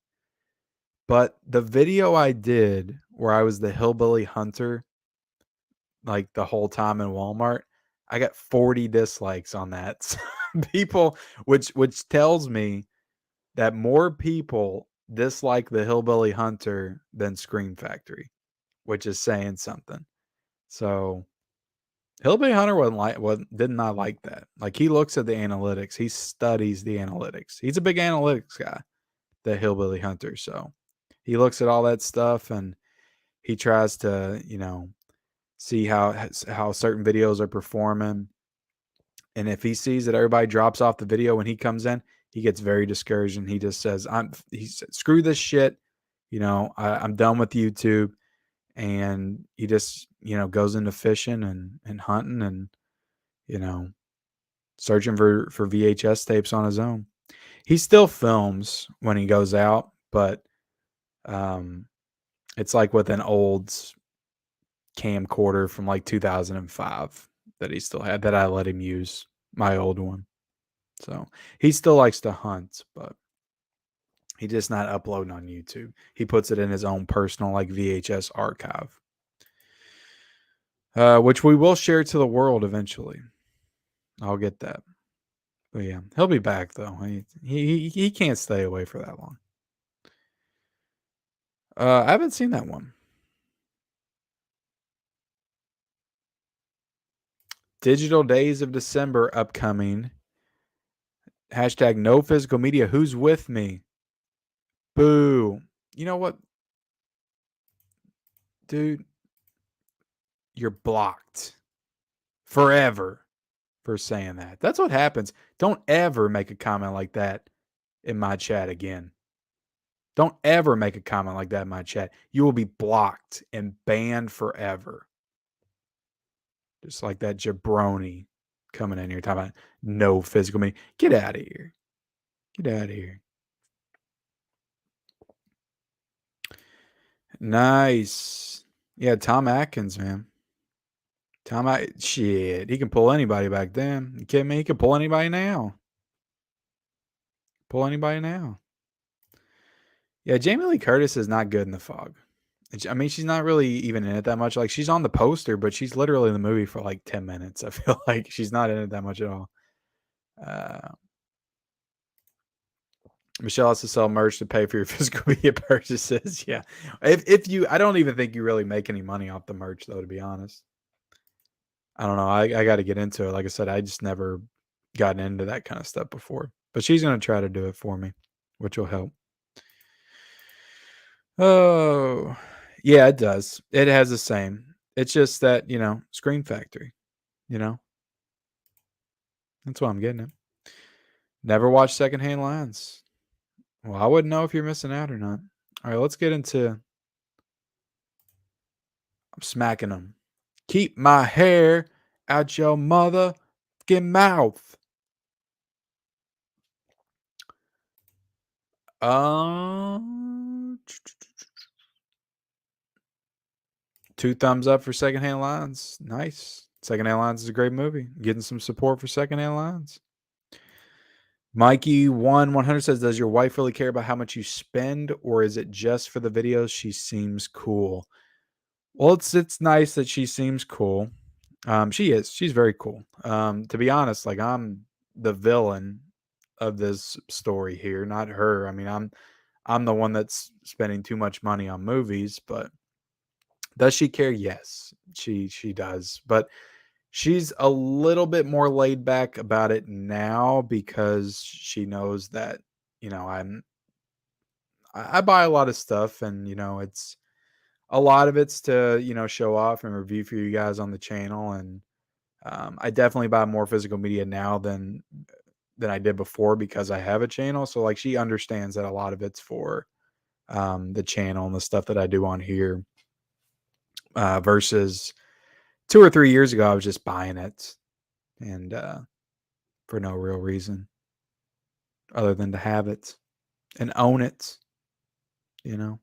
[SPEAKER 1] But the video I did where I was the hillbilly hunter, like the whole time in Walmart, I got 40 dislikes on that. So people, which tells me that more people dislike the hillbilly hunter than Scream Factory, which is saying something. So Hillbilly Hunter did not like that. Like he looks at the analytics, he studies the analytics. He's a big analytics guy, the Hillbilly Hunter. So he looks at all that stuff and he tries to, see how certain videos are performing. And if he sees that everybody drops off the video when he comes in, he gets very discouraged and he just says, he said, screw this shit. I'm done with YouTube. And he just, goes into fishing and hunting and, searching for VHS tapes on his own. He still films when he goes out, but it's like with an old camcorder from like 2005 that he still had that I let him use, my old one. So he still likes to hunt, but he just not uploading on YouTube. He puts it in his own personal like VHS archive, which we will share to the world eventually. I'll get that. But yeah, he'll be back though. He can't stay away for that long. I haven't seen that one. Digital Days of December upcoming. Hashtag no physical media. Who's with me? Boo. You know what? Dude, you're blocked forever for saying that. That's what happens. Don't ever make a comment like that in my chat again. Don't ever make a comment like that in my chat. You will be blocked and banned forever. Just like that jabroni coming in here talking about no physical media. Get out of here. Get out of here. Nice. Yeah, Tom Atkins, man. Shit, he can pull anybody back then. You kidding me? He can pull anybody now. Pull anybody now. Yeah, Jamie Lee Curtis is not good in The Fog. I mean, she's not really even in it that much. Like, she's on the poster, but she's literally in the movie for like 10 minutes. I feel like she's not in it that much at all. Michelle has to sell merch to pay for your physical media purchases. Yeah. I don't even think you really make any money off the merch, though, to be honest. I don't know. I got to get into it. Like I said, I just never gotten into that kind of stuff before. But she's going to try to do it for me, which will help. Oh, yeah, it does. It has the same. It's just that, Scream Factory, That's what I'm getting at. Never watch Secondhand Lines. Well, I wouldn't know if you're missing out or not. All right, let's get into. I'm smacking them. Keep my hair out your motherfucking mouth. Two thumbs up for Secondhand Lines. Nice. Secondhand Lines is a great movie. Getting some support for Secondhand Lines. Mikey1100 says, does your wife really care about how much you spend, or is it just for the videos? She seems cool. Well, it's nice that she seems cool. She is. She's very cool. To be honest, like I'm the villain of this story here, not her. I mean, I'm the one that's spending too much money on movies, but does she care? Yes, she does. But she's a little bit more laid back about it now because she knows that, I buy a lot of stuff and, it's a lot of it's to, show off and review for you guys on the channel. And I definitely buy more physical media now than I did before because I have a channel. So like she understands that a lot of it's for the channel and the stuff that I do on here. Versus 2 or 3 years ago, I was just buying it and for no real reason other than to have it and own it, you know.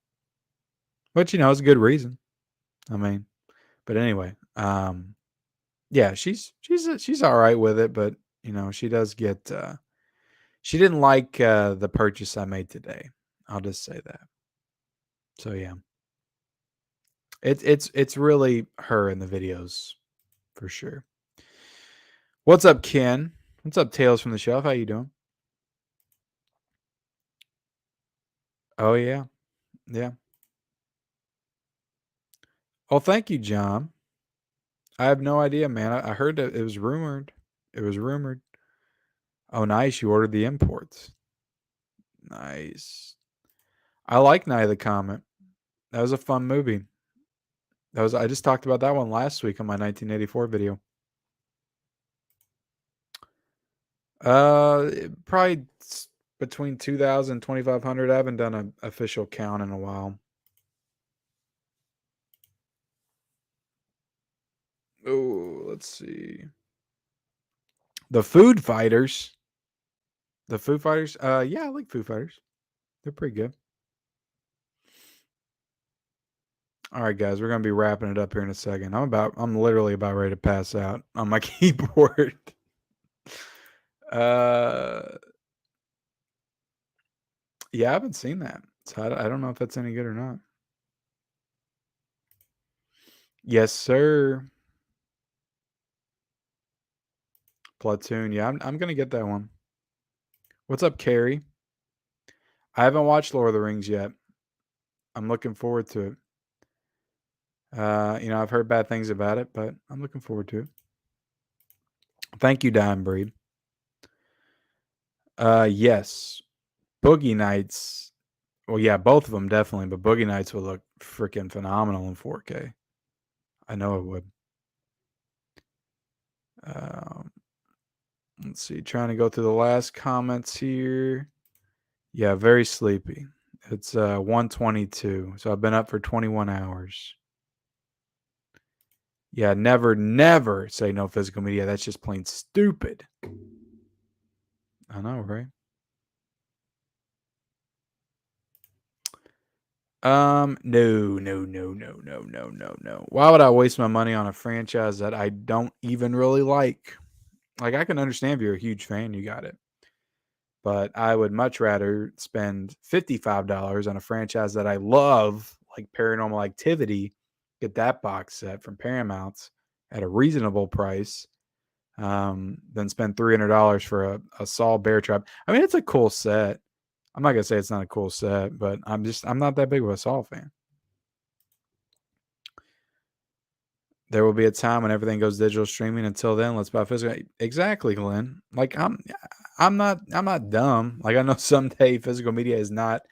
[SPEAKER 1] But it's a good reason. I mean, but anyway, yeah, she's all right with it, but she does get she didn't like the purchase I made today. I'll just say that. So yeah. It's really her in the videos for sure. What's up, Ken? What's up, Tales from the Shelf? How you doing? Oh yeah. Yeah. Oh, thank you, John. I have no idea, man. I heard that it was rumored. It was rumored. Oh, nice. You ordered the imports. Nice. I like Night of the Comet. That was a fun movie. I just talked about that one last week on my 1984 video. Probably between 2,000 and 2,500. I haven't done an official count in a while. Oh, let's see. The Food Fighters. The Foo Fighters. Yeah, I like Foo Fighters. They're pretty good. All right, guys, we're gonna be wrapping it up here in a second. I'm literally about ready to pass out on my keyboard. uh, yeah, I haven't seen that, so I don't know if that's any good or not. Yes, sir. Platoon. Yeah, I'm gonna get that one. What's up, Carrie? I haven't watched Lord of the Rings yet. I'm looking forward to it. I've heard bad things about it, but I'm looking forward to it. Thank you, Dime Breed. Yes. Boogie Nights. Well, yeah, both of them definitely, but Boogie Nights would look freaking phenomenal in 4K. I know it would. Um, let's see. Trying to go through the last comments here. Yeah, very sleepy. It's 1:22, so I've been up for 21 hours. Yeah, never say no physical media. That's just plain stupid. I know, right? No. Why would I waste my money on a franchise that I don't even really like? Like, I can understand if you're a huge fan, you got it. But I would much rather spend $55 on a franchise that I love, like Paranormal Activity, get that box set from Paramount at a reasonable price, than spend $300 for a Saw Bear Trap. I mean, it's a cool set. I'm not gonna say it's not a cool set, but I'm not that big of a Saw fan. There will be a time when everything goes digital streaming. Until then, let's buy physical. Exactly, Glenn. Like I'm not dumb. Like I know someday physical media is not,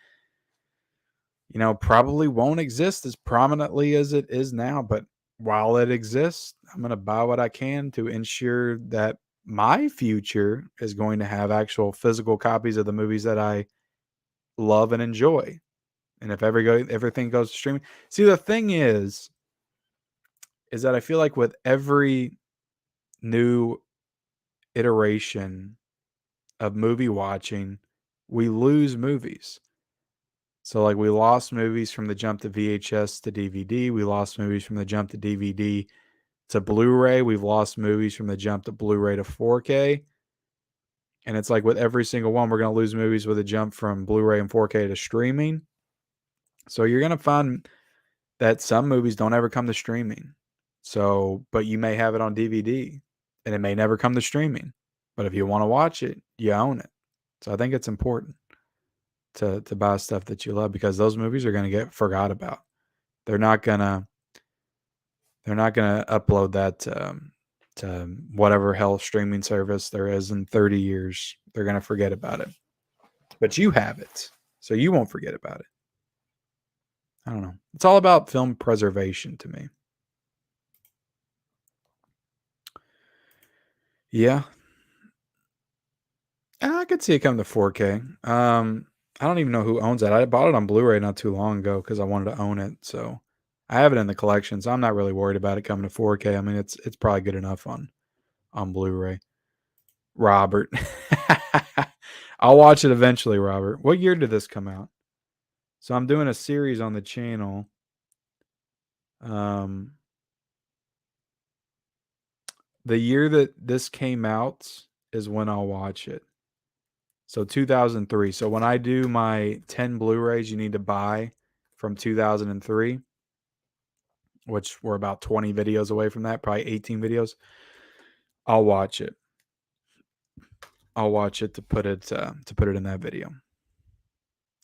[SPEAKER 1] probably won't exist as prominently as it is now. But while it exists, I'm gonna buy what I can to ensure that my future is going to have actual physical copies of the movies that I love and enjoy. And if everything goes to streaming, see the thing is that I feel like with every new iteration of movie watching, we lose movies. So like we lost movies from the jump to VHS to DVD. We lost movies from the jump to DVD to Blu-ray. We've lost movies from the jump to Blu-ray to 4K. And it's like with every single one, we're going to lose movies with a jump from Blu-ray and 4K to streaming. So you're going to find that some movies don't ever come to streaming. So, but you may have it on DVD and it may never come to streaming. But if you want to watch it, you own it. So I think it's important to buy stuff that you love because those movies are going to get forgot about. They're not gonna upload that to whatever hell streaming service there is in 30 years. They're going to forget about it. But you have it, so you won't forget about it. I don't know. It's all about film preservation to me. Yeah. I could see it come to 4K. I don't even know who owns it. I bought it on Blu-ray not too long ago because I wanted to own it. So I have it in the collection. So I'm not really worried about it coming to 4K. I mean, it's probably good enough on Blu-ray. Robert, I'll watch it eventually. Robert, what year did this come out? So I'm doing a series on the channel. Um, the year that this came out is when I'll watch it. So 2003. So when I do my 10 Blu-rays you need to buy from 2003, which we're about 20 videos away from that, probably 18 videos, I'll watch it. I'll watch it to put it in that video.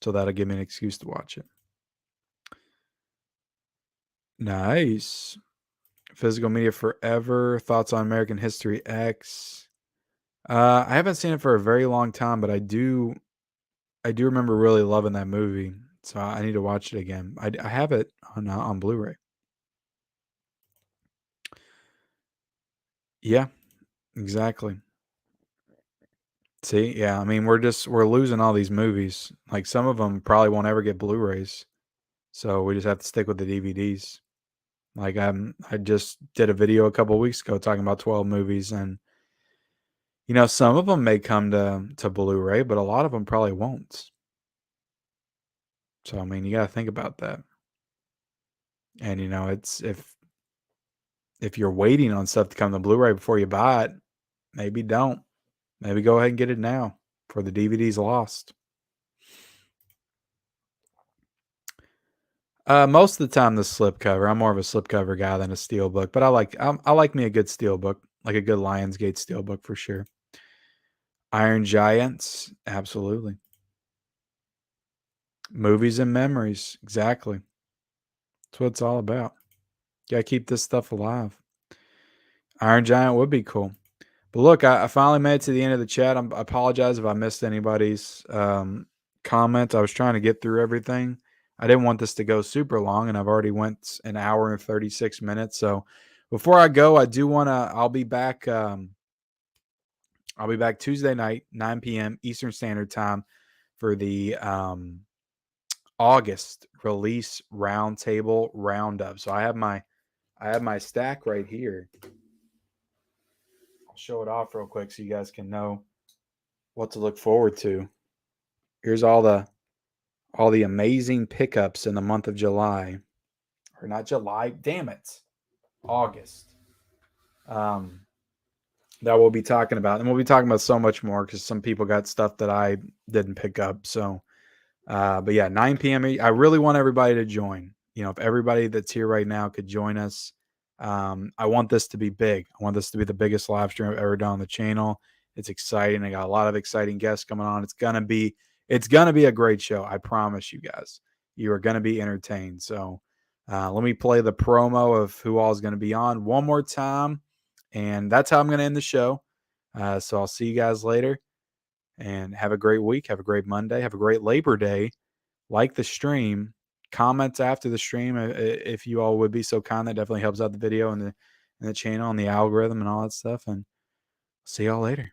[SPEAKER 1] So that'll give me an excuse to watch it. Nice. Physical Media Forever. Thoughts on American History X. I haven't seen it for a very long time, but I do remember really loving that movie. So I need to watch it again. I have it on Blu-ray. Yeah, exactly. See, yeah, I mean, we're losing all these movies. Like some of them probably won't ever get Blu-rays, so we just have to stick with the DVDs. Like I just did a video a couple weeks ago talking about 12 movies, and some of them may come to Blu-ray, but a lot of them probably won't. So I mean, you got to think about that. And it's if you're waiting on stuff to come to Blu-ray before you buy it, maybe don't. Maybe go ahead and get it now before the DVD's lost. Most of the time, the slipcover. I'm more of a slipcover guy than a steelbook, but I like me a good steelbook, like a good Lionsgate steelbook for sure. Iron Giants, absolutely. Movies and memories, exactly. That's what it's all about. Gotta keep this stuff alive. Iron Giant would be cool. But look, I finally made it to the end of the chat. I apologize if I missed anybody's comment. I was trying to get through everything. I didn't want this to go super long, and I've already went an hour and 36 minutes. So before I go, I do want to. I'll be back. I'll be back Tuesday night, 9 p.m. Eastern Standard Time, for the August release roundtable roundup. So I have my stack right here. I'll show it off real quick so you guys can know what to look forward to. Here's all the amazing pickups in the month of July. Or not July, damn it. August. That we'll be talking about. And we'll be talking about so much more because some people got stuff that I didn't pick up. So but yeah, 9 p.m. I really want everybody to join. If everybody that's here right now could join us, I want this to be big. I want this to be the biggest live stream I've ever done on the channel. It's exciting. I got a lot of exciting guests coming on. It's gonna be a great show. I promise you guys. You are gonna be entertained. So let me play the promo of who all is gonna be on one more time, and that's how I'm gonna end the show. So I'll see you guys later. And have a great week. Have a great Monday. Have a great Labor Day. Like the stream. Comments after the stream if you all would be so kind. That definitely helps out the video and the channel and the algorithm and all that stuff. And see y'all later.